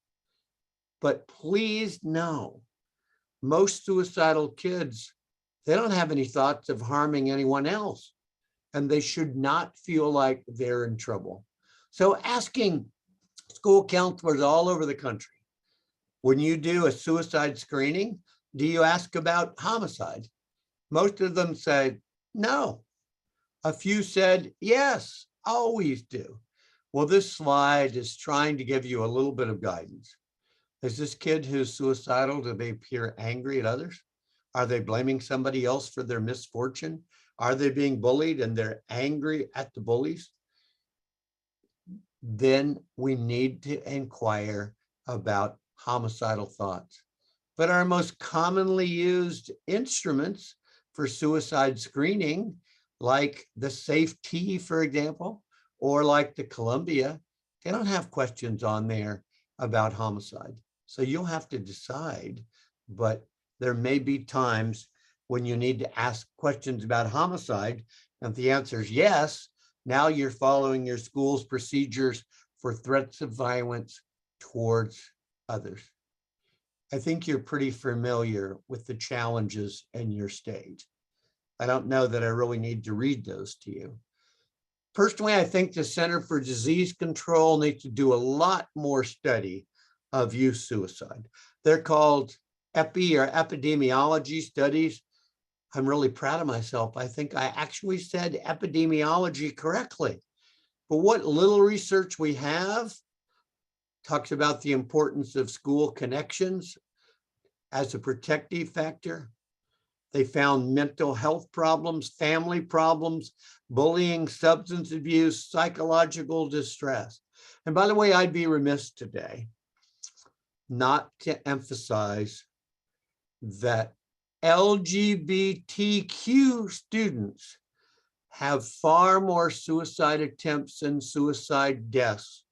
[SPEAKER 3] But please know, most suicidal kids, they don't have any thoughts of harming anyone else, and they should not feel like they're in trouble. So asking school counselors all over the country, when you do a suicide screening, do you ask about homicide? Most of them said no. A few said yes, always do. Well, this slide is trying to give you a little bit of guidance. Is this kid who's suicidal, do they appear angry at others? Are they blaming somebody else for their misfortune? Are they being bullied and they're angry at the bullies? Then we need to inquire about homicidal thoughts. But our most commonly used instruments for suicide screening, like the SAFE-T, for example, or like the Columbia, they don't have questions on there about homicide. So you'll have to decide, but there may be times when you need to ask questions about homicide. And if the answer is yes, now you're following your school's procedures for threats of violence towards others. I think you're pretty familiar with the challenges in your state. I don't know that I really need to read those to you. Personally, I think the Center for Disease Control needs to do a lot more study of youth suicide. They're called epidemiology studies. I'm really proud of myself. I think I actually said epidemiology correctly. But what little research we have talks about the importance of school connections as a protective factor. They found mental health problems, family problems, bullying, substance abuse, psychological distress. And by the way, I'd be remiss today not to emphasize that LGBTQ students have far more suicide attempts and suicide deaths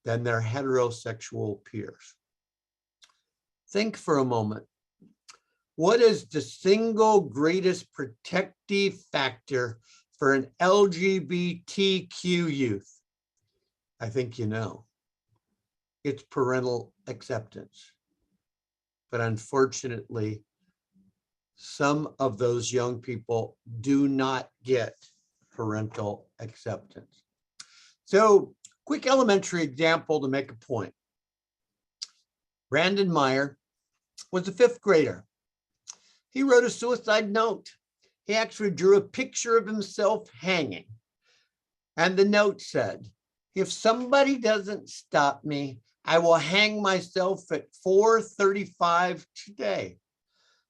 [SPEAKER 3] than their heterosexual peers. Think for a moment. What is the single greatest protective factor for an LGBTQ youth? I think you know. It's parental acceptance. But unfortunately, some of those young people do not get parental acceptance. So, quick elementary example to make a point. Brandon Meyer was a 5th grader. He wrote a suicide note. He actually drew a picture of himself hanging. And the note said, "If somebody doesn't stop me, I will hang myself at 4:35 today."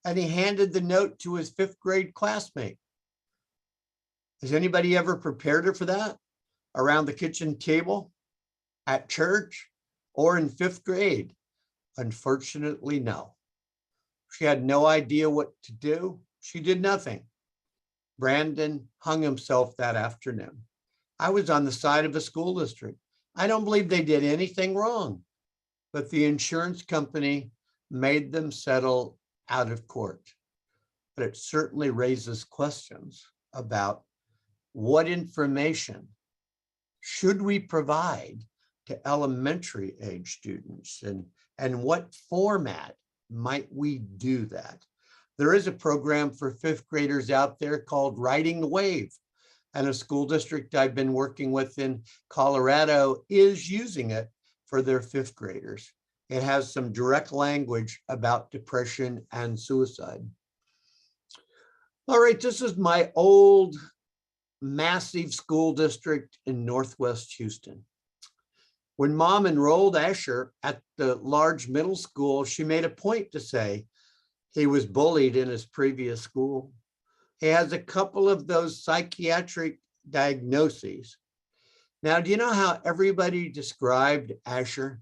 [SPEAKER 3] And he handed the note to his 5th grade classmate. Has anybody ever prepared her for that? Around the kitchen table, at church, or in 5th grade? Unfortunately, no. She had no idea what to do. She did nothing. Brandon hung himself that afternoon. I was on the side of a school district. I don't believe they did anything wrong, but the insurance company made them settle out of court. But it certainly raises questions about what information should we provide to elementary age students, and what format might we do that? There is a program for 5th graders out there called Riding the Wave, and a school district I've been working with in Colorado is using it for their 5th graders. It has some direct language about depression and suicide. All right, this is my old massive school district in Northwest Houston. When Mom enrolled Asher at the large middle school, she made a point to say he was bullied in his previous school. He has a couple of those psychiatric diagnoses. Now, do you know how everybody described Asher?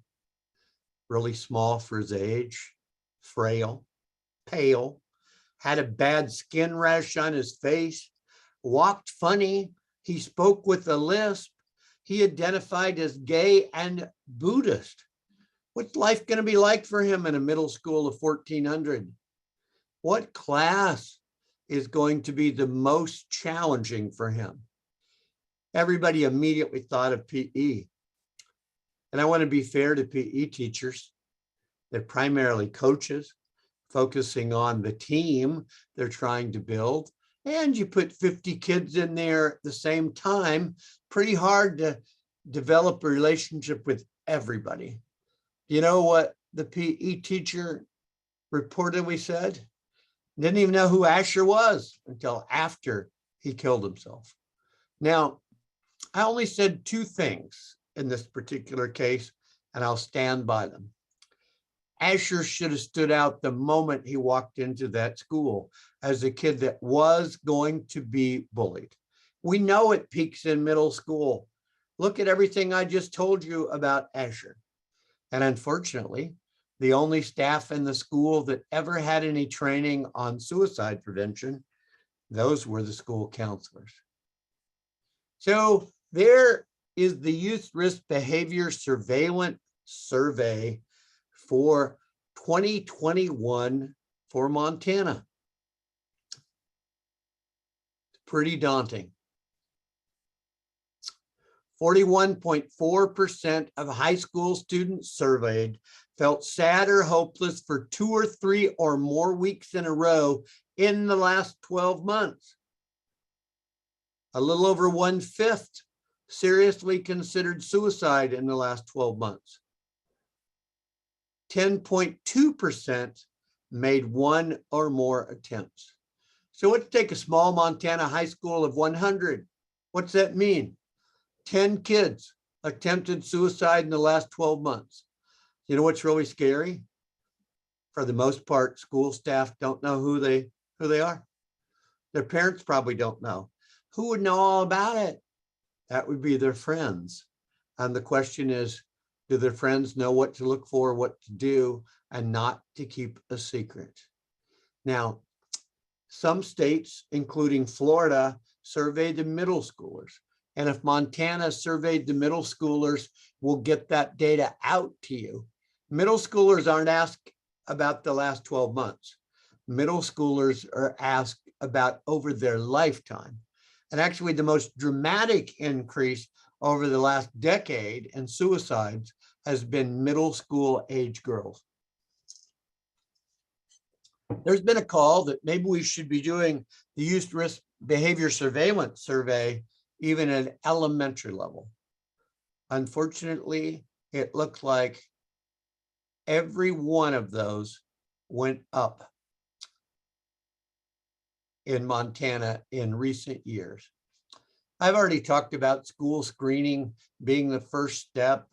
[SPEAKER 3] Really small for his age, frail, pale, had a bad skin rash on his face, walked funny, he spoke with a lisp, he identified as gay and Buddhist. What's life going to be like for him in a middle school of 1,400? What class is going to be the most challenging for him? Everybody immediately thought of PE. And I want to be fair to PE teachers. They're primarily coaches, focusing on the team they're trying to build. And you put 50 kids in there at the same time, pretty hard to develop a relationship with everybody. You know what the PE teacher reportedly said? Didn't even know who Asher was until after he killed himself. Now, I only said 2 things in this particular case, and I'll stand by them. Asher should have stood out the moment he walked into that school as a kid that was going to be bullied. We know it peaks in middle school. Look at everything I just told you about Asher. And unfortunately, the only staff in the school that ever had any training on suicide prevention, those were the school counselors. So there is the Youth Risk Behavior Surveillance Survey for 2021 for Montana. Pretty daunting. 41.4% of high school students surveyed felt sad or hopeless for 2 or 3 or more weeks in a row in the last 12 months. A little over 1/5 seriously considered suicide in the last 12 months. 10.2% made 1 or more attempts. So let's take a small Montana high school of 100. What's that mean? 10 kids attempted suicide in the last 12 months. You know what's really scary? For the most part, school staff don't know who they are. Their parents probably don't know. Who would know all about it? That would be their friends. And the question is, do their friends know what to look for, what to do, and not to keep a secret? Now, some states, including Florida, surveyed the middle schoolers. And if Montana surveyed the middle schoolers, we'll get that data out to you. Middle schoolers aren't asked about the last 12 months. Middle schoolers are asked about over their lifetime. And actually, the most dramatic increase over the last decade in suicides has been middle school age girls. There's been a call that maybe we should be doing the youth risk behavior surveillance survey even at elementary level. Unfortunately, it looks like every one of those went up in Montana in recent years. I've already talked about school screening being the first step.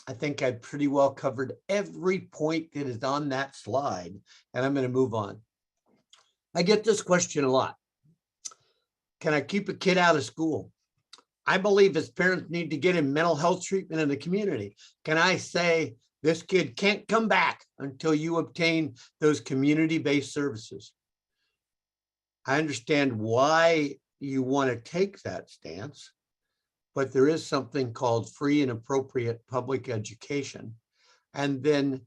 [SPEAKER 3] I think I've pretty well covered every point that is on that slide, and I'm going to move on. I get this question a lot. Can I keep a kid out of school? I believe his parents need to get him mental health treatment in the community. Can I say this kid can't come back until you obtain those community-based services? I understand why you want to take that stance, but there is something called free and appropriate public education. And then,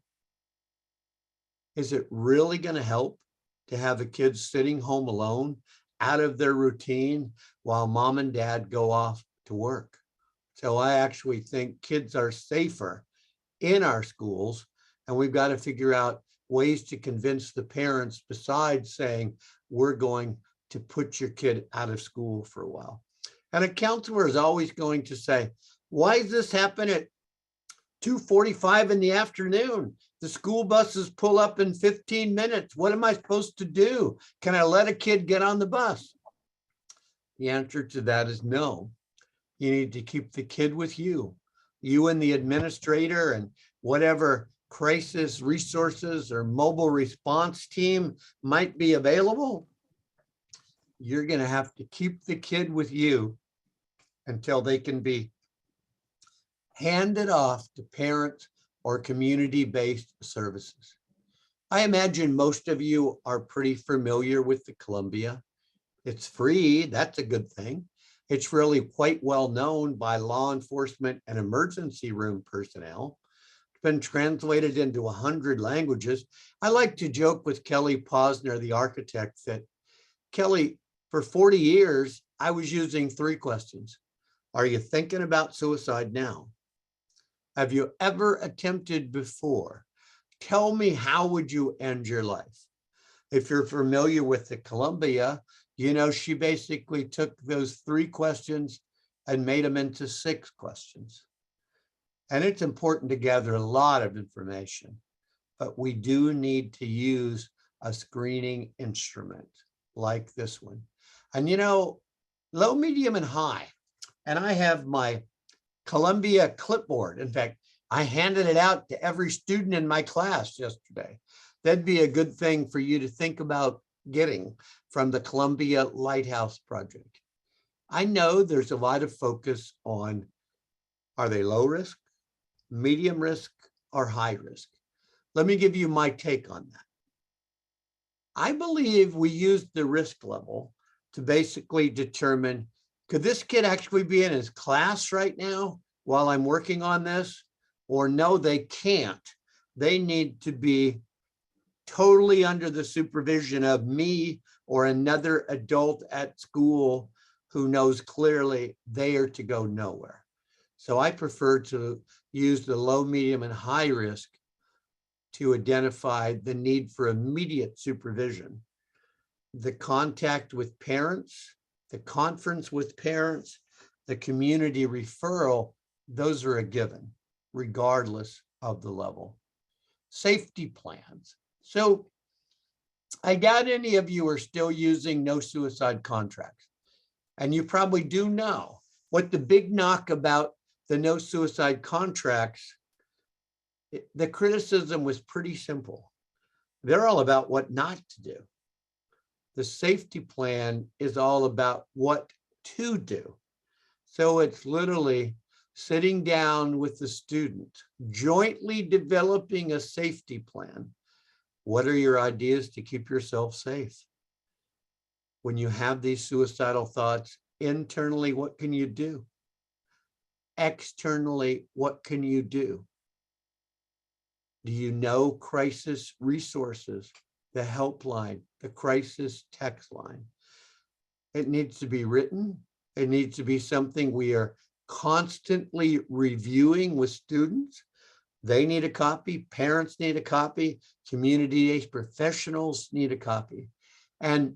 [SPEAKER 3] is it really going to help to have a kid sitting home alone, out of their routine, while mom and dad go off to work? So I actually think kids are safer in our schools, and we've got to figure out ways to convince the parents besides saying, we're going to put your kid out of school for a while. And a counselor is always going to say, why does this happen at 2:45 in the afternoon? The school buses pull up in 15 minutes. What am I supposed to do? Can I let a kid get on the bus? The answer to that is no. You need to keep the kid with you. You and the administrator and whatever crisis resources or mobile response team might be available. You're going to have to keep the kid with you until they can be handed off to parents or community-based services. I imagine most of you are pretty familiar with the Columbia. It's free, that's a good thing. It's really quite well known by law enforcement and emergency room personnel. It's been translated into 100 languages. I like to joke with Kelly Posner, the architect, that Kelly, for 40 years, I was using 3 questions. Are you thinking about suicide now? Have you ever attempted before? Tell me, how would you end your life? If you're familiar with the Columbia, you know, she basically took those 3 questions and made them into 6 questions. And it's important to gather a lot of information, but we do need to use a screening instrument like this one. And you know, low, medium, and high. And I have my Columbia clipboard. In fact, I handed it out to every student in my class yesterday. That'd be a good thing for you to think about getting from the Columbia Lighthouse Project. I know there's a lot of focus on, are they low risk, medium risk, or high risk? Let me give you my take on that. I believe we used the risk level to basically determine, could this kid actually be in his class right now while I'm working on this? Or no, they can't they need to be totally under the supervision of me or another adult at school who knows clearly they are to go nowhere. So I prefer to use the low, medium, and high risk to identify the need for immediate supervision. The contact with parents, the conference with parents, the community referral, those are a given, regardless of the level. Safety plans. So I doubt any of you are still using no suicide contracts. And you probably do know what the big knock about the no suicide contracts, the criticism was pretty simple. They're all about what not to do. The safety plan is all about what to do. So it's literally sitting down with the student, jointly developing a safety plan. What are your ideas to keep yourself safe? When you have these suicidal thoughts, internally, what can you do? Externally, what can you do? Do you know crisis resources, the helpline, the crisis text line? It needs to be written. It needs to be something we are constantly reviewing with students. They need a copy, parents need a copy, community-based professionals need a copy. And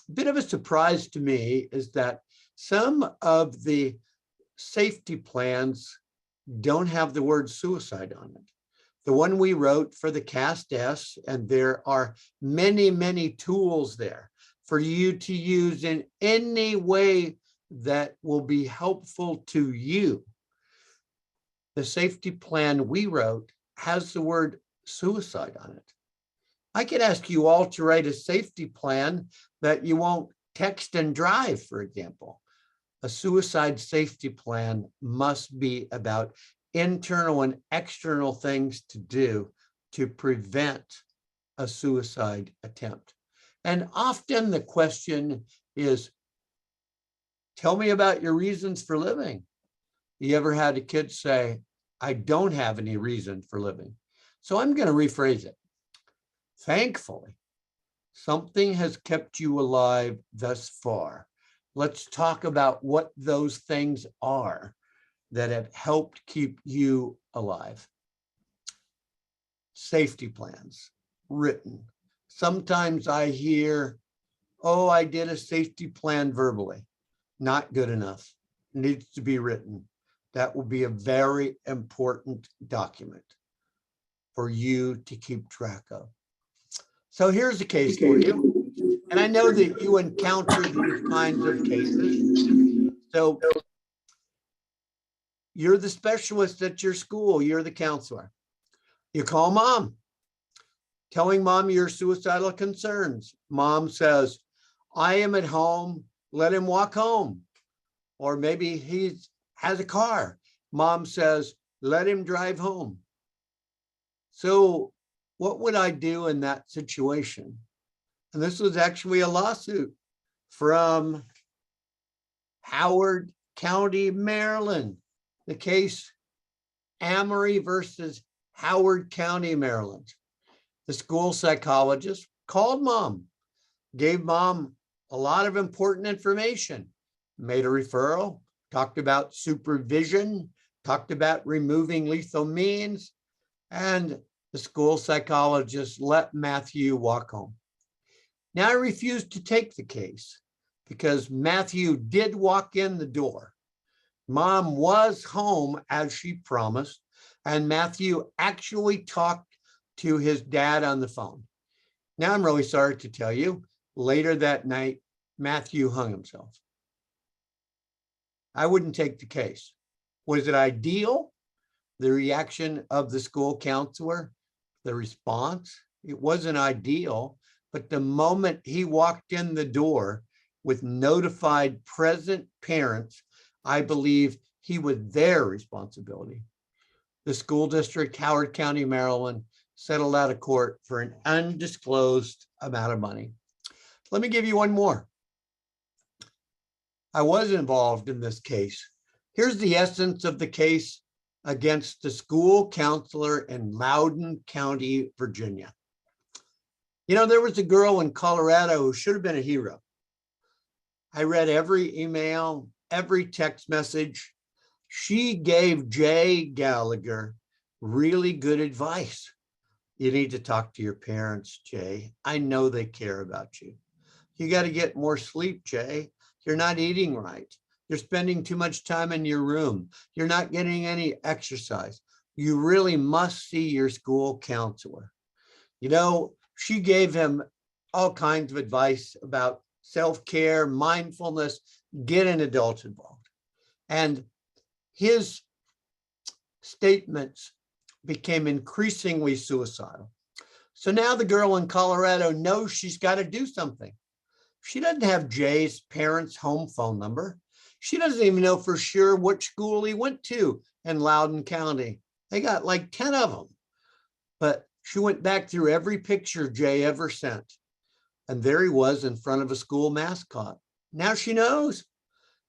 [SPEAKER 3] a bit of a surprise to me is that some of the safety plans don't have the word suicide on it. The one we wrote for the CAST S, and there are many, many tools there for you to use in any way that will be helpful to you. The safety plan we wrote has the word suicide on it. I could ask you all to write a safety plan that you won't text and drive, for example. A suicide safety plan must be about internal and external things to do to prevent a suicide attempt. And often the question is, tell me about your reasons for living. You ever had a kid say, I don't have any reason for living? So I'm going to rephrase it. Thankfully, something has kept you alive thus far. Let's talk about what those things are that have helped keep you alive. Safety plans, written. Sometimes I hear, oh, I did a safety plan verbally. Not good enough. Needs to be written. That will be a very important document for you to keep track of. So here's a case for you. And I know that you encounter these kinds of cases. So you're the specialist at your school. You're the counselor. You call mom, telling mom your suicidal concerns. Mom says, I am at home. Let him walk home. Or maybe he has a car. Mom says, let him drive home. So what would I do in that situation? And this was actually a lawsuit from Howard County, Maryland. The case Amory versus Howard County, Maryland. The school psychologist called mom, gave mom a lot of important information, made a referral, talked about supervision, talked about removing lethal means, and the school psychologist let Matthew walk home. Now I refused to take the case because Matthew did walk in the door. Mom was home as she promised, and Matthew actually talked to his dad on the phone. Now I'm really sorry to tell you, later that night, Matthew hung himself. I wouldn't take the case. Was it ideal? The reaction of the school counselor, the response, it wasn't ideal, but the moment he walked in the door with notified present parents, I believe he was their responsibility. The school district, Howard County, Maryland, settled out of court for an undisclosed amount of money. Let me give you one more. I was involved in this case. Here's the essence of the case against the school counselor in Loudoun County, Virginia. You know, there was a girl in Colorado who should have been a hero. I read every email, every text message. She gave Jay Gallagher really good advice. You need to talk to your parents, Jay. I know they care about you. You got to get more sleep, Jay. You're not eating right. You're spending too much time in your room. You're not getting any exercise. You really must see your school counselor. You know, she gave him all kinds of advice about self-care, mindfulness, get an adult involved. And his statements became increasingly suicidal. So now the girl in Colorado knows she's got to do something. She doesn't have Jay's parents' home phone number. She doesn't even know for sure which school he went to in Loudoun County. They got like 10 of them. But she went back through every picture Jay ever sent. And there he was in front of a school mascot. Now she knows.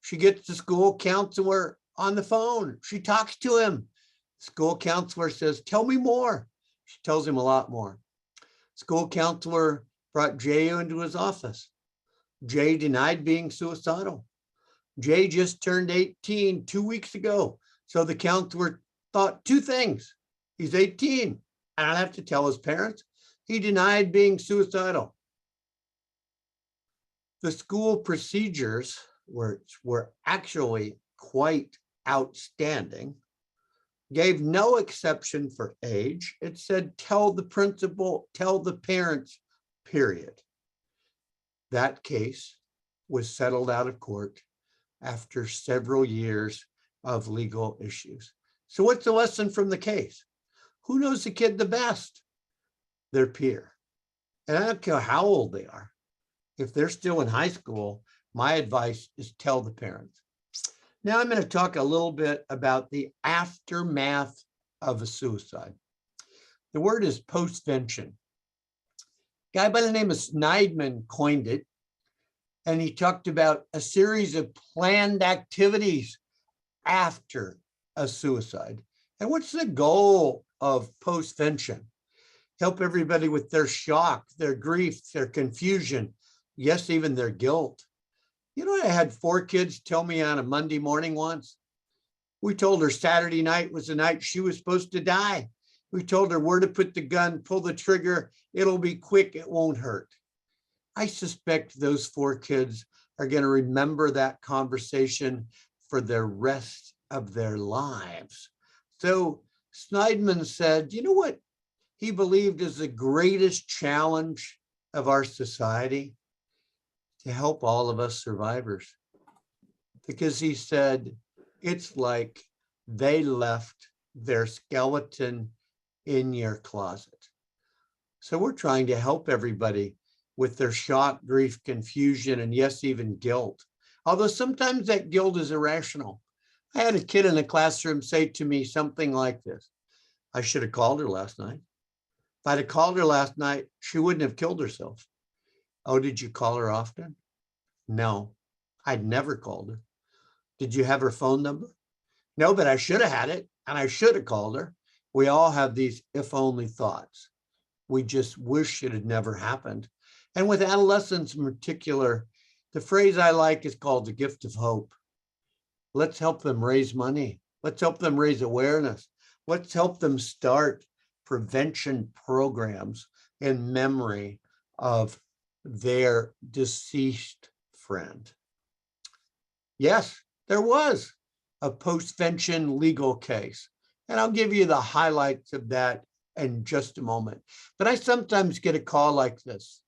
[SPEAKER 3] She gets the school counselor on the phone. She talks to him. School counselor says, tell me more. She tells him a lot more. School counselor brought Jay into his office. Jay denied being suicidal. Jay just turned 18 2 weeks ago. So the counselor thought two things. He's 18. I don't have to tell his parents. He denied being suicidal. The school procedures were actually quite outstanding. Gave no exception for age. It said, tell the principal, tell the parents, period. That case was settled out of court after several years of legal issues. So what's the lesson from the case? Who knows the kid the best? Their peer. And I don't care how old they are. If they're still in high school, my advice is tell the parents. Now I'm going to talk a little bit about the aftermath of a suicide. The word is postvention. A guy by the name of Sneidman coined it, and he talked about a series of planned activities after a suicide. And what's the goal of postvention? Help everybody with their shock, their grief, their confusion, yes, even their guilt. You know, I had 4 kids tell me on a Monday morning once. We told her Saturday night was the night she was supposed to die. We told her where to put the gun, pull the trigger. It'll be quick. It won't hurt. I suspect those 4 kids are going to remember that conversation for the rest of their lives. So Sneidman said, you know what he believed is the greatest challenge of our society? To help all of us survivors. Because he said, it's like they left their skeleton in your closet. So we're trying to help everybody with their shock, grief, confusion, and yes, even guilt. Although sometimes that guilt is irrational. I had a kid in the classroom say to me something like this: I should have called her last night. If I'd have called her last night, she wouldn't have killed herself. Oh, did you call her often? No, I'd never called her. Did you have her phone number? No, but I should have had it, and I should have called her. We all have these if only thoughts. We just wish it had never happened. And with adolescents in particular, the phrase I like is called the gift of hope. Let's help them raise money. Let's help them raise awareness. Let's help them start prevention programs in memory of their deceased friend. Yes, there was a postvention legal case, and I'll give you the highlights of that in just a moment. But I sometimes get a call like this.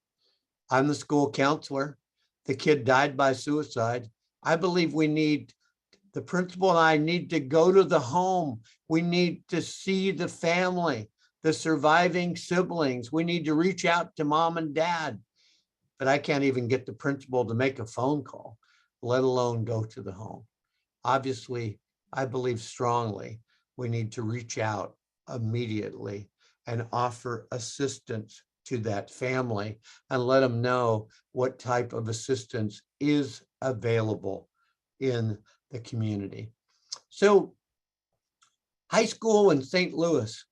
[SPEAKER 3] I'm the school counselor. The kid died by suicide. I believe the principal and I need to go to the home. We need to see the family, the surviving siblings. We need to reach out to mom and dad. But I can't even get the principal to make a phone call, let alone go to the home. Obviously, I believe strongly we need to reach out immediately and offer assistance to that family and let them know what type of assistance is available in the community. So High school in St. Louis,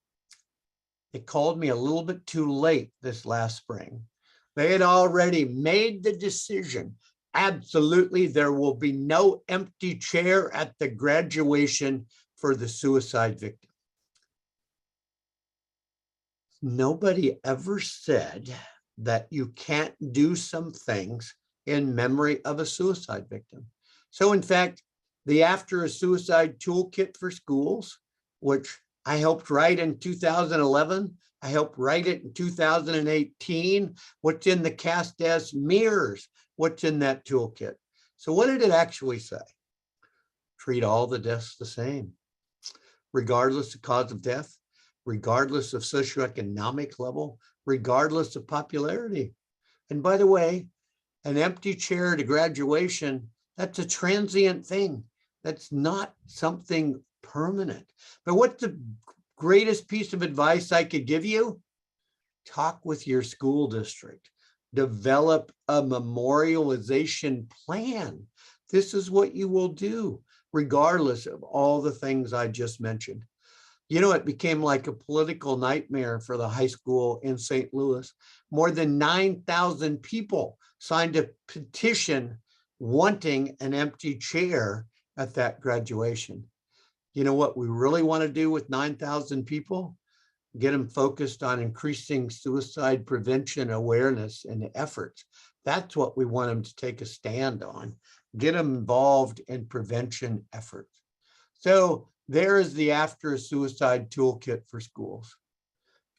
[SPEAKER 3] they called me a little bit too late this last spring. They had already made the decision. Absolutely, there will be no empty chair at the graduation for the suicide victim. Nobody ever said that you can't do some things in memory of a suicide victim. So in fact, the After a Suicide Toolkit for Schools, which I helped write in 2011, I helped write it in 2018. What's in the CAST S mirrors what's in that toolkit. So what did it actually say? Treat all the deaths the same, regardless of cause of death, regardless of socioeconomic level, regardless of popularity. And by the way, an empty chair to graduation, that's a transient thing. That's not something permanent. But what's the greatest piece of advice I could give you? Talk with your school district. Develop a memorialization plan. This is what you will do, regardless of all the things I just mentioned. You know, it became like a political nightmare for the high school in St. Louis. More than 9,000 people signed a petition wanting an empty chair at that graduation. You know what we really want to do with 9,000 people? Get them focused on increasing suicide prevention awareness and efforts. That's what we want them to take a stand on. Get them involved in prevention efforts. So there is the After a Suicide Toolkit for Schools.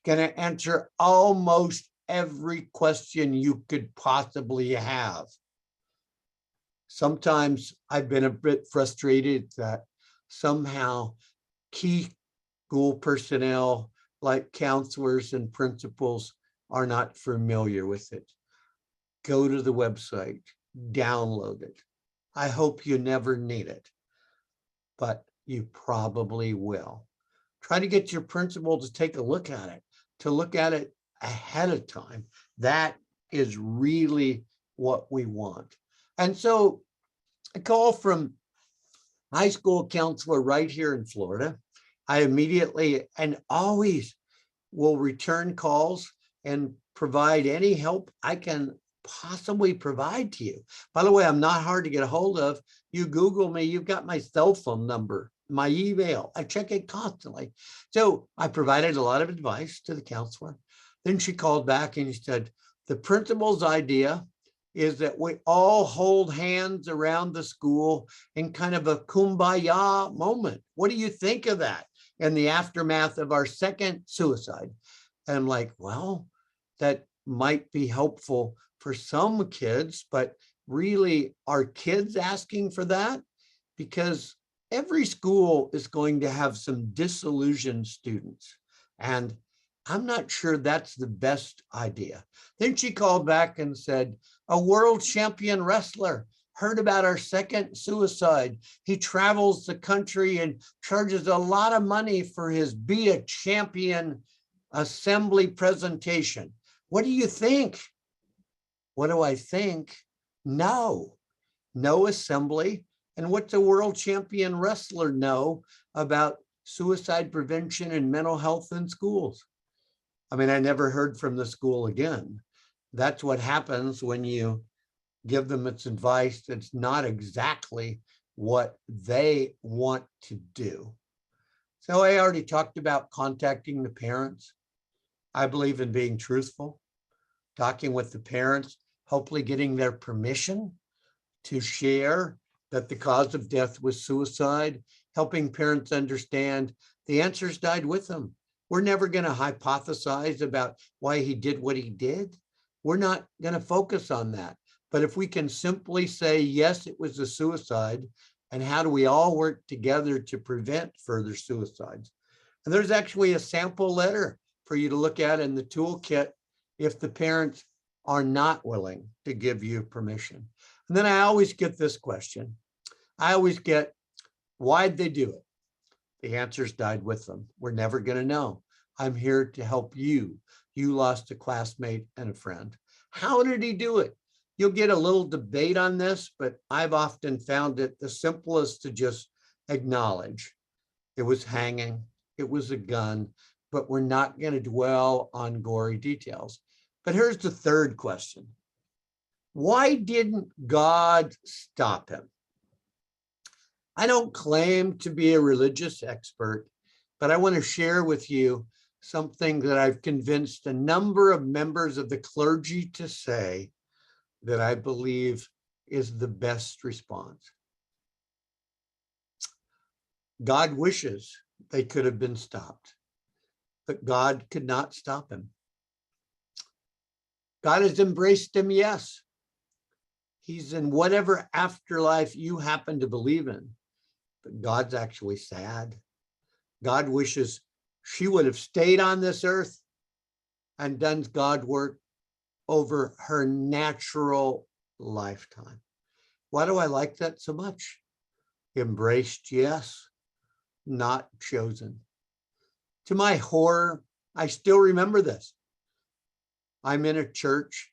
[SPEAKER 3] Going to answer almost every question you could possibly have. Sometimes I've been a bit frustrated that somehow key school personnel like counselors and principals are not familiar with it. Go to the website, download it. I hope you never need it, but you probably will. Try to get your principal to take a look at it, to look at it ahead of time. That is really what we want. And so a call from high school counselor right here in Florida. I immediately and always will return calls and provide any help I can possibly provide to you. By the way, I'm not hard to get a hold of. You Google me, you've got my cell phone number, my email. I check it constantly. So I provided a lot of advice to the counselor. Then she called back and she said, the principal's idea is that we all hold hands around the school in kind of a kumbaya moment. What do you think of that in the aftermath of our second suicide? And I'm like, well, that might be helpful for some kids, but really are kids asking for that? Because every school is going to have some disillusioned students. And I'm not sure that's the best idea. Then she called back and said, a world champion wrestler heard about our second suicide. He travels the country and charges a lot of money for his Be a Champion assembly presentation. What do you think? What do I think? No assembly. And what's a world champion wrestler know about suicide prevention and mental health in schools? I mean, I never heard from the school again. That's what happens when you give them its advice that's not exactly what they want to do. So I already talked about contacting the parents. I believe in being truthful, talking with the parents, hopefully getting their permission to share that the cause of death was suicide, helping parents understand the answers died with them. We're never going to hypothesize about why he did what he did. We're not going to focus on that. But if we can simply say, yes, it was a suicide, and how do we all work together to prevent further suicides? And there's actually a sample letter for you to look at in the toolkit if the parents are not willing to give you permission. And then I always get this question. I always get, why'd they do it? The answers died with them. We're never going to know. I'm here to help you. You lost a classmate and a friend. How did he do it? You'll get a little debate on this, but I've often found it the simplest to just acknowledge. It was hanging. It was a gun, but we're not going to dwell on gory details. But here's the third question. Why didn't God stop him? I don't claim to be a religious expert, but I want to share with you something that I've convinced a number of members of the clergy to say that I believe is the best response. God wishes they could have been stopped, but God could not stop him. God has embraced him, yes. He's in whatever afterlife you happen to believe in, but God's actually sad. God wishes she would have stayed on this earth and done God work over her natural lifetime. Why do I like that so much? Embraced, yes, not chosen. To my horror, I still remember this. I'm in a church.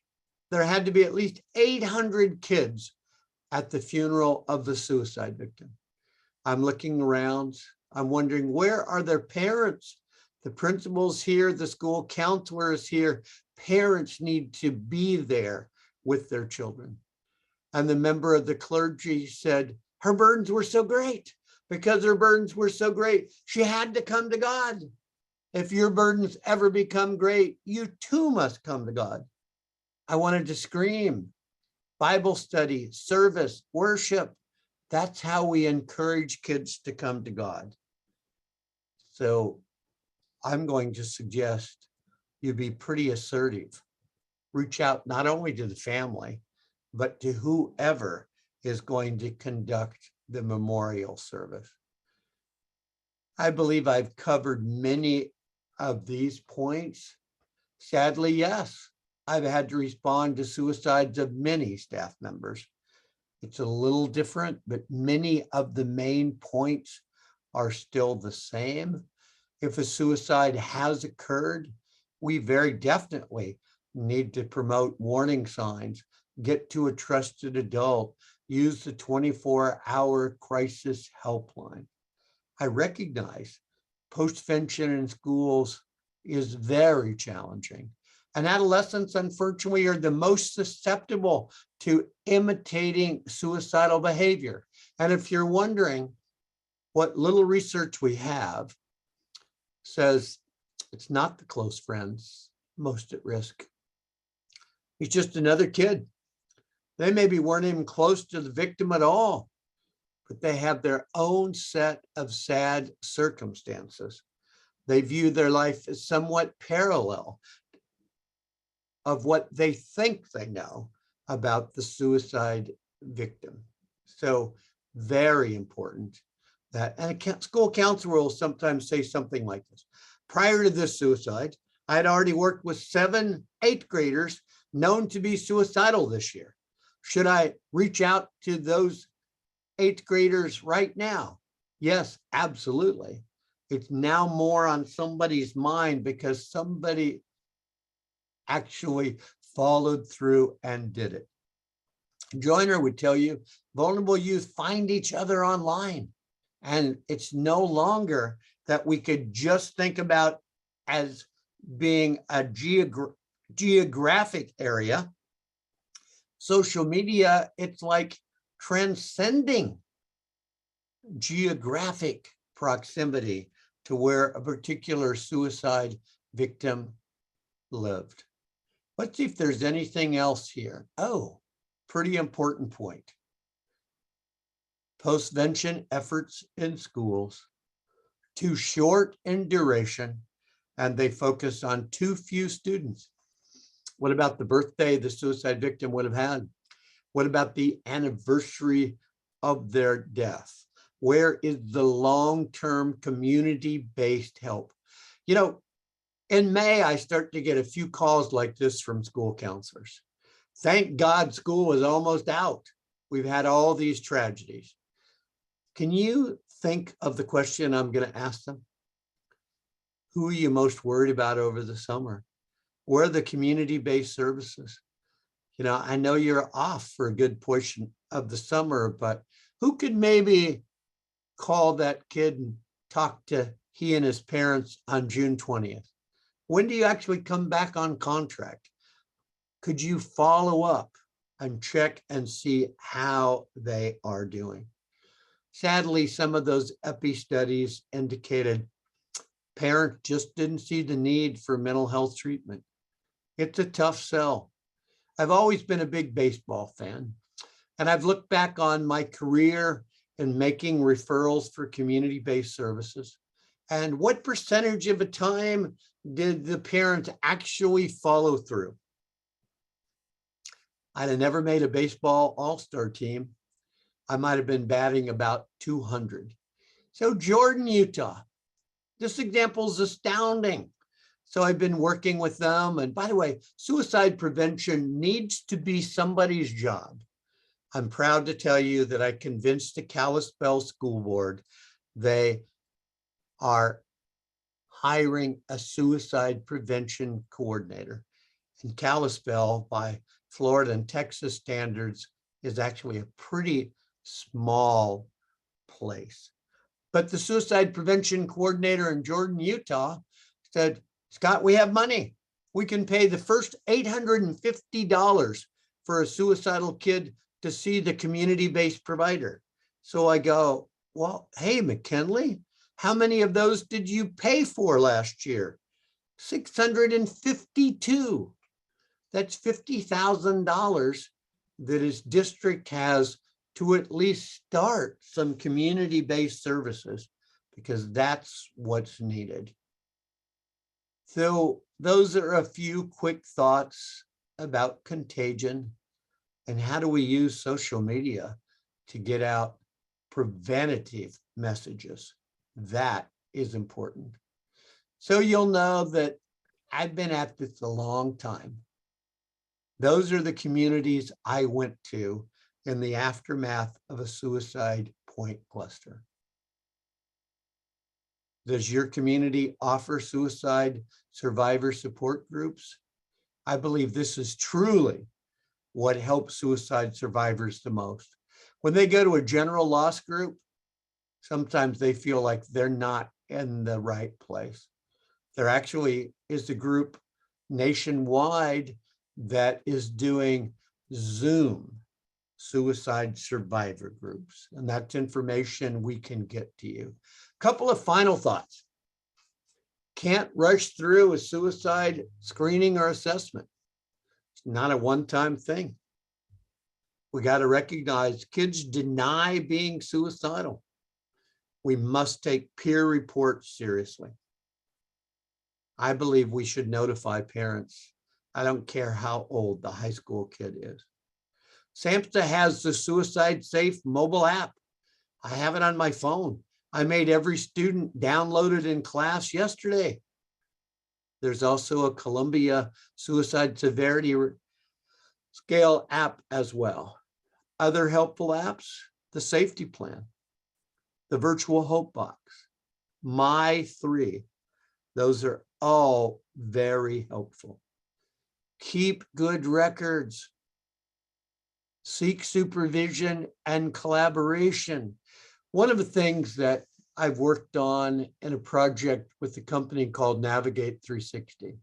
[SPEAKER 3] There had to be at least 800 kids at the funeral of the suicide victim. I'm looking around. I'm wondering, where are their parents? The principal's here, the school counselor is here. Parents need to be there with their children. And the member of the clergy said, her burdens were so great. Because her burdens were so great, she had to come to God. If your burdens ever become great, you too must come to God. I wanted to scream. Bible study, service, worship. That's how we encourage kids to come to God. So I'm going to suggest you be pretty assertive. Reach out not only to the family, but to whoever is going to conduct the memorial service. I believe I've covered many of these points. Sadly, yes, I've had to respond to suicides of many staff members. It's a little different, but many of the main points are still the same. If a suicide has occurred, we very definitely need to promote warning signs, get to a trusted adult, use the 24-hour crisis helpline. I recognize postvention in schools is very challenging. And adolescents, unfortunately, are the most susceptible to imitating suicidal behavior. And if you're wondering, what little research we have says it's not the close friends most at risk. He's just another kid. They maybe weren't even close to the victim at all, but they have their own set of sad circumstances. They view their life as somewhat parallel of what they think they know about the suicide victim. So very important that, and a school counselor will sometimes say something like this. Prior to this suicide, I had already worked with 7 8th graders known to be suicidal this year. Should I reach out to those 8th graders right now? Yes, absolutely. It's now more on somebody's mind because somebody actually followed through and did it. Joyner would tell you, vulnerable youth find each other online. And it's no longer that we could just think about as being a geographic area. Social media, it's like transcending geographic proximity to where a particular suicide victim lived. Let's see if there's anything else here. Oh, pretty important point. Postvention efforts in schools, too short in duration, and they focus on too few students. What about the birthday the suicide victim would have had? What about the anniversary of their death? Where is the long-term community-based help? You know, in May, I start to get a few calls like this from school counselors. Thank God school is almost out. We've had all these tragedies. Can you think of the question I'm going to ask them? Who are you most worried about over the summer? Where are the community-based services? You know, I know you're off for a good portion of the summer, but who could maybe call that kid and talk to he and his parents on June 20th? When do you actually come back on contract? Could you follow up and check and see how they are doing? Sadly, some of those epi studies indicated parents just didn't see the need for mental health treatment. It's a tough sell. I've always been a big baseball fan, and I've looked back on my career in making referrals for community-based services. And what percentage of the time did the parents actually follow through? I'd have never made a baseball all-star team. I might have been batting about 200. So Jordan, Utah, this example is astounding. So I've been working with them. And by the way, suicide prevention needs to be somebody's job. I'm proud to tell you that I convinced the Kalispell School Board they are hiring a suicide prevention coordinator. And Kalispell, by Florida and Texas standards, is actually a pretty small place. But the suicide prevention coordinator in Jordan, Utah said, Scott, we have money. We can pay the first $850 for a suicidal kid to see the community-based provider. So I go, well, hey, McKinley, how many of those did you pay for last year? 652. That's $50,000 that his district has to at least start some community-based services, because that's what's needed. So those are a few quick thoughts about contagion and how do we use social media to get out preventative messages. That is important. So you'll know that I've been at this a long time. Those are the communities I went to in the aftermath of a suicide point cluster. Does your community offer suicide survivor support groups? I believe this is truly what helps suicide survivors the most. When they go to a general loss group, sometimes they feel like they're not in the right place. There actually is a group nationwide that is doing Zoom suicide survivor groups, and that's information we can get to you. Couple of final thoughts. Can't rush through a suicide screening or assessment. It's not a one-time thing. We got to recognize kids deny being suicidal. We must take peer reports seriously. I believe we should notify parents. I don't care how old the high school kid is. SAMHSA has the Suicide Safe mobile app. I have it on my phone. I made every student download it in class yesterday. There's also a Columbia Suicide Severity Scale app as well. Other helpful apps, the Safety Plan, the Virtual Hope Box, My 3. Those are all very helpful. Keep good records. Seek supervision and collaboration. One of the things that I've worked on in a project with a company called Navigate 360.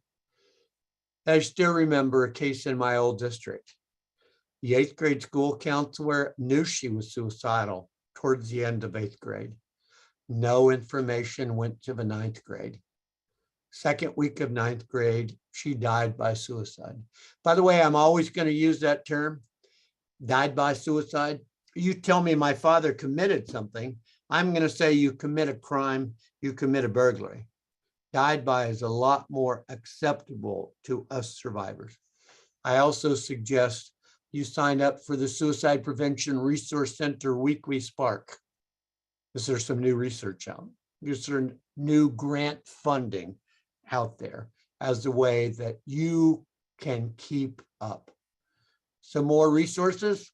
[SPEAKER 3] I still remember a case in my old district. The 8th grade school counselor knew she was suicidal towards the end of 8th grade. No information went to the 9th grade. Second week of 9th grade, she died by suicide. By the way, I'm always going to use that term, died by suicide. You tell me my father committed something, I'm going to say you commit a crime, you commit a burglary. Died by is a lot more acceptable to us survivors. I also suggest you sign up for the Suicide Prevention Resource Center Weekly Spark. There's some new research out. There's new grant funding out there as a way that you can keep up. Some more resources.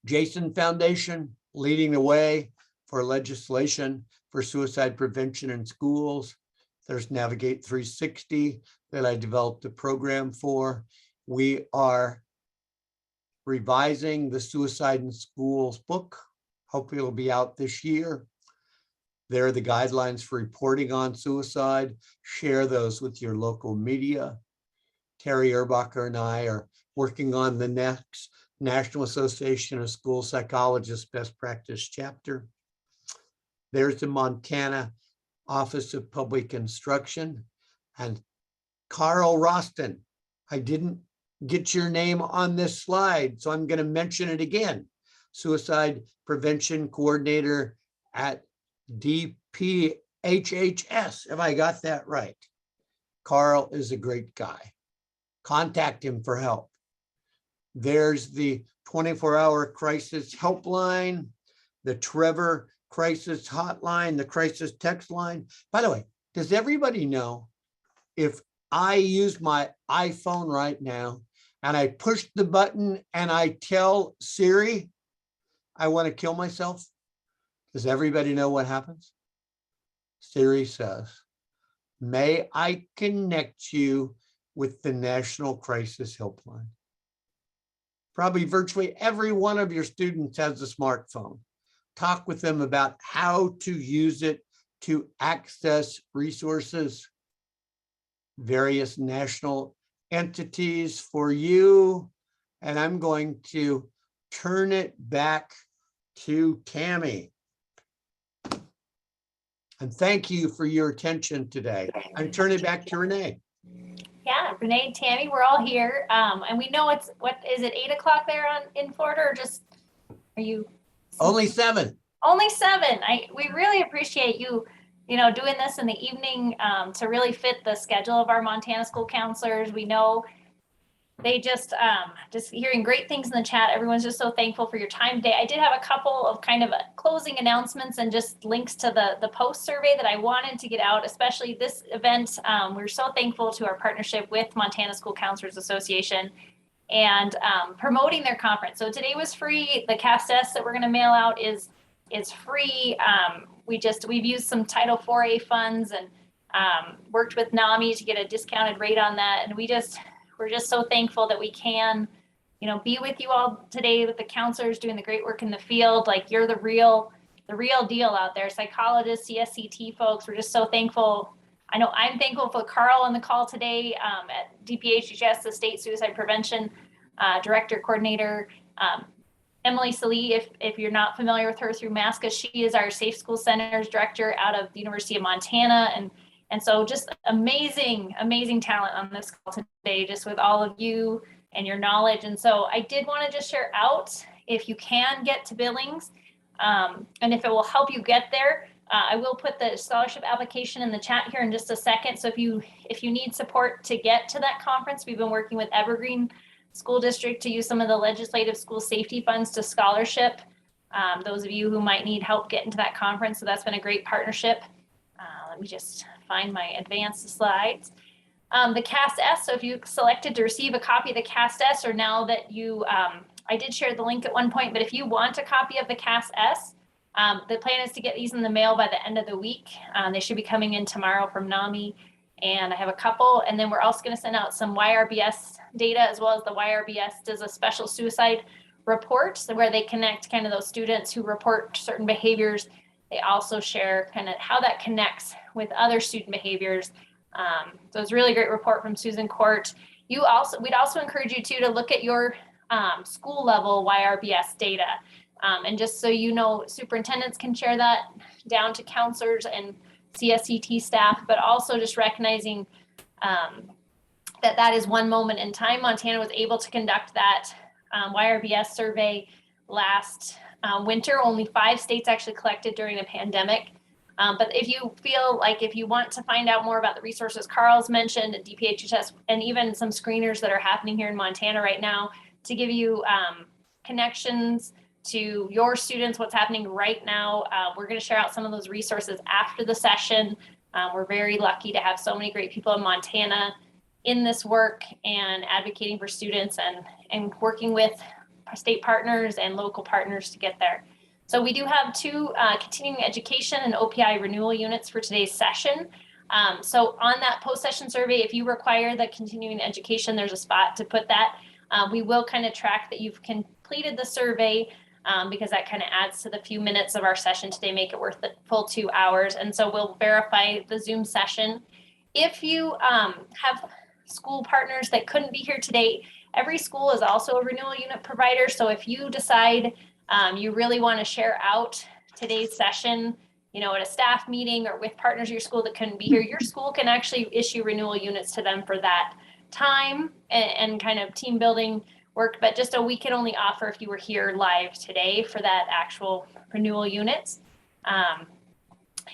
[SPEAKER 3] Jason Foundation leading the way for legislation for suicide prevention in schools. There's Navigate 360 that I developed a program for. We are revising the Suicide in Schools book. Hopefully it'll be out this year. There are the guidelines for reporting on suicide. Share those with your local media. Terry Erbacher and I are working on the next National Association of School Psychologists Best Practice chapter. There's the Montana Office of Public Instruction. And Carl Roston, I didn't get your name on this slide, so I'm going to mention it again. Suicide Prevention Coordinator at DPHHS, if I got that right. Carl is a great guy. Contact him for help. There's the 24-hour crisis helpline, the Trevor crisis hotline, the crisis text line. By the way, does everybody know if I use my iPhone right now and I push the button and I tell Siri I want to kill myself? Does everybody know what happens? Siri says, "May I connect you with the National Crisis Helpline?" Probably virtually every one of your students has a smartphone. Talk with them about how to use it to access resources, various national entities for you. And I'm going to turn it back to Tammy. And thank you for your attention today. I'm turning it back to Renee.
[SPEAKER 1] Yeah, Renee, Tammy, we're all here. And we know it's, what is it, 8 o'clock there in Florida, or just, are you?
[SPEAKER 3] Only 7.
[SPEAKER 1] Only 7. We really appreciate you, doing this in the evening to really fit the schedule of our Montana school counselors. We know they just hearing great things in the chat. Everyone's just so thankful for your time today. I did have a couple of kind of closing announcements and just links to the post survey that I wanted to get out, especially this event. We're so thankful to our partnership with Montana School Counselors Association and promoting their conference. So today was free. The cast S that we're going to mail out is free. We've used some Title 4A funds and worked with NAMI to get a discounted rate on that. And we're just so thankful that we can, be with you all today with the counselors doing the great work in the field. Like, you're the real deal out there. Psychologists, CSCT folks, we're just so thankful. I know I'm thankful for Carl on the call today at DPHHS, the State Suicide Prevention Director Coordinator. Emily Salee, if you're not familiar with her through MASCA, she is our Safe School Centers Director out of the University of Montana. And so just amazing talent on this call today, just with all of you and your knowledge. And so I did want to just share out, if you can get to Billings, and if it will help you get there, I will put the scholarship application in the chat here in just a second. So if you need support to get to that conference, we've been working with Evergreen School District to use some of the legislative school safety funds to scholarship those of you who might need help getting to that conference. So that's been a great partnership. Let me just find my advanced slides. The CAST S, so if you selected to receive a copy of the CAST S, or now that you, I did share the link at one point, but if you want a copy of the CAST S, the plan is to get these in the mail by the end of the week. They should be coming in tomorrow from NAMI, and I have a couple. And then we're also going to send out some YRBS data, as well as the YRBS does a special suicide report, so where they connect kind of those students who report certain behaviors. They also share kind of how that connects with other student behaviors. So it's a really great report from Susan Court. We'd also encourage you to look at your school level YRBS data. And just so you know, superintendents can share that down to counselors and CSCT staff, but also just recognizing that is one moment in time. Montana was able to conduct that YRBS survey last winter. Only 5 states actually collected during the pandemic. But if you feel like, if you want to find out more about the resources Carl's mentioned at DPHHS, and even some screeners that are happening here in Montana right now to give you connections to your students, what's happening right now. We're going to share out some of those resources after the session. We're very lucky to have so many great people in Montana in this work and advocating for students and working with state partners and local partners to get there. So we do have 2 continuing education and OPI renewal units for today's session. So on that post-session survey, if you require the continuing education, there's a spot to put that. We will kind of track that you've completed the survey. because that kind of adds to the few minutes of our session today, make it worth the full 2 hours. And so we'll verify the Zoom session. If you have school partners that couldn't be here today, every school is also a renewal unit provider. So if you decide you really want to share out today's session, at a staff meeting or with partners of your school that couldn't be here, your school can actually issue renewal units to them for that time and kind of team building work. But we can only offer if you were here live today for that actual renewal units.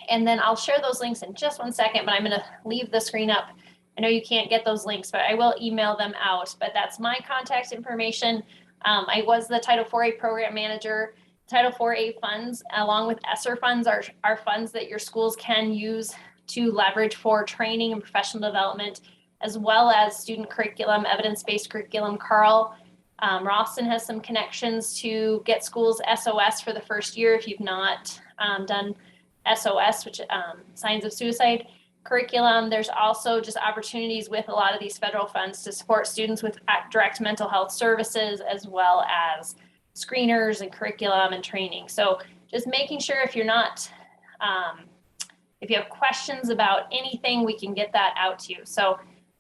[SPEAKER 1] And then I'll share those links in just 1 second, but I'm going to leave the screen up. I know you can't get those links, but I will email them out. But that's my contact information. I was the Title IV-A program manager. Title IV-A funds, along with ESSER funds, are funds that your schools can use to leverage for training and professional development, as well as student curriculum, evidence-based curriculum. Carl Rawson has some connections to get schools SOS for the first year if you've not done SOS, which signs of suicide curriculum. There's also just opportunities with a lot of these federal funds to support students with direct mental health services, as well as screeners and curriculum and training. So just making sure if you're not, if you have questions about anything, we can get that out to you. So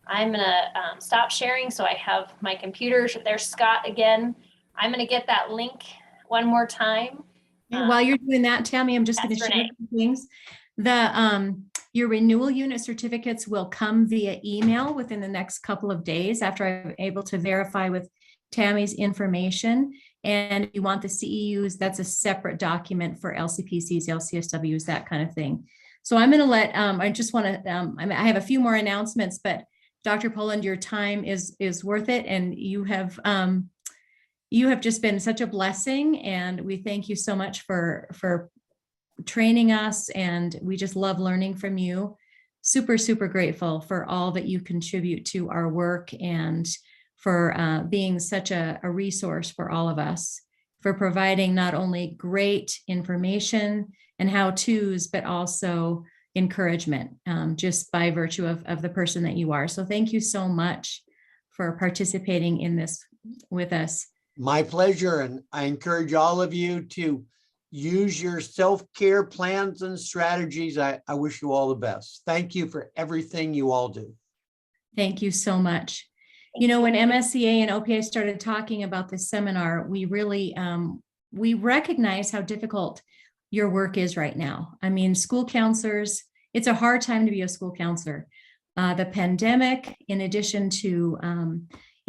[SPEAKER 1] I'm gonna stop sharing so I have my computer. There's Scott again. I'm gonna get that link one more time.
[SPEAKER 2] And while you're doing that, Tammy, I'm just going to
[SPEAKER 1] Yes,
[SPEAKER 2] share
[SPEAKER 1] Renee.
[SPEAKER 2] some things. Your renewal unit certificates will come via email within the next couple of days after I'm able to verify with Tammy's information. And if you want the CEUs, that's a separate document for LCPCs, LCSWs, that kind of thing. So I'm going to let, I just want to, I have a few more announcements, but Dr. Poland, your time is worth it. And you have just been such a blessing. And we thank you so much for training us. And we just love learning from you. Super, super grateful for all that you contribute to our work and for being such a resource for all of us, for providing not only great information and how-tos, but also encouragement, just by virtue of the person that you are. So thank you so much for participating in this with us.
[SPEAKER 3] My pleasure. And I encourage all of you to use your self-care plans and strategies. I wish you all the best. Thank you for everything you all do.
[SPEAKER 2] Thank you so much. When MSCA and OPA started talking about this seminar, we really, we recognize how difficult your work is right now. I mean, school counselors, it's a hard time to be a school counselor. The pandemic, in addition to,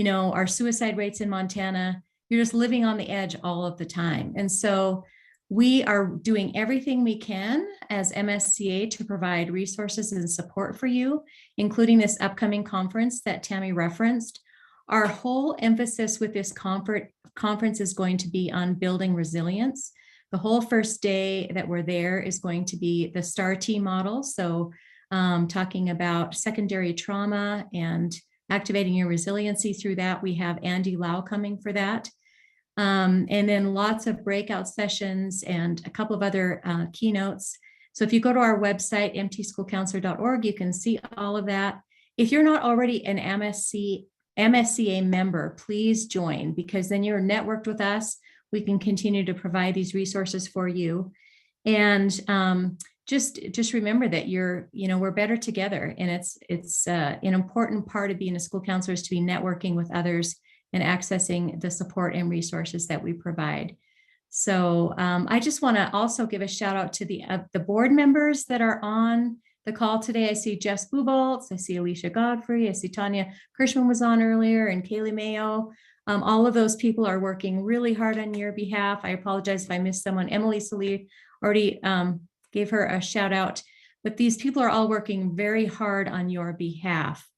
[SPEAKER 2] our suicide rates in Montana, you're just living on the edge all of the time. And so we are doing everything we can as MSCA to provide resources and support for you, including this upcoming conference that Tammy referenced. Our whole emphasis with this conference is going to be on building resilience. The whole first day that we're there is going to be the STAR-T model. So talking about secondary trauma and activating your resiliency through that. We have Andy Lau coming for that. And then lots of breakout sessions and a couple of other keynotes. So if you go to our website, mtschoolcounselor.org, you can see all of that. If you're not already an MSCA member, please join, because then you're networked with us. We can continue to provide these resources for you. And just remember that we're better together. And it's an important part of being a school counselor is to be networking with others and accessing the support and resources that we provide. So I just want to also give a shout out to the board members that are on the call today. I see Jess Buboltz, I see Alicia Godfrey, I see Tanya Kirschman was on earlier, and Kaylee Mayo. All of those people are working really hard on your behalf. I apologize if I missed someone. Emily Salee already gave her a shout out, but these people are all working very hard on your behalf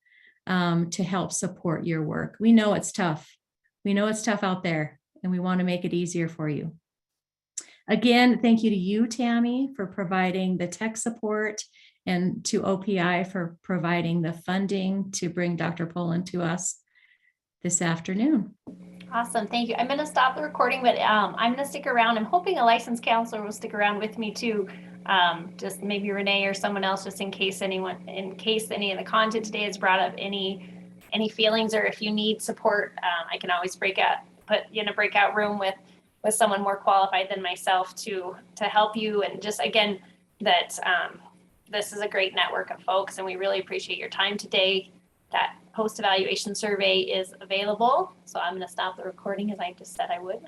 [SPEAKER 2] to help support your work. We know it's tough. We know it's tough out there, and we want to make it easier for you. Again, thank you to you, Tammy, for providing the tech support, and to OPI for providing the funding to bring Dr. Poland to us this afternoon.
[SPEAKER 1] Awesome, thank you. I'm going to stop the recording, but I'm going to stick around. I'm hoping a licensed counselor will stick around with me too. Just maybe Renee or someone else, just in case any of the content today has brought up any feelings, or if you need support, I can always put you in a breakout room with with someone more qualified than myself to help you. And just again, that this is a great network of folks, and we really appreciate your time today. That post-evaluation survey is available. So I'm going to stop the recording as I just said I would.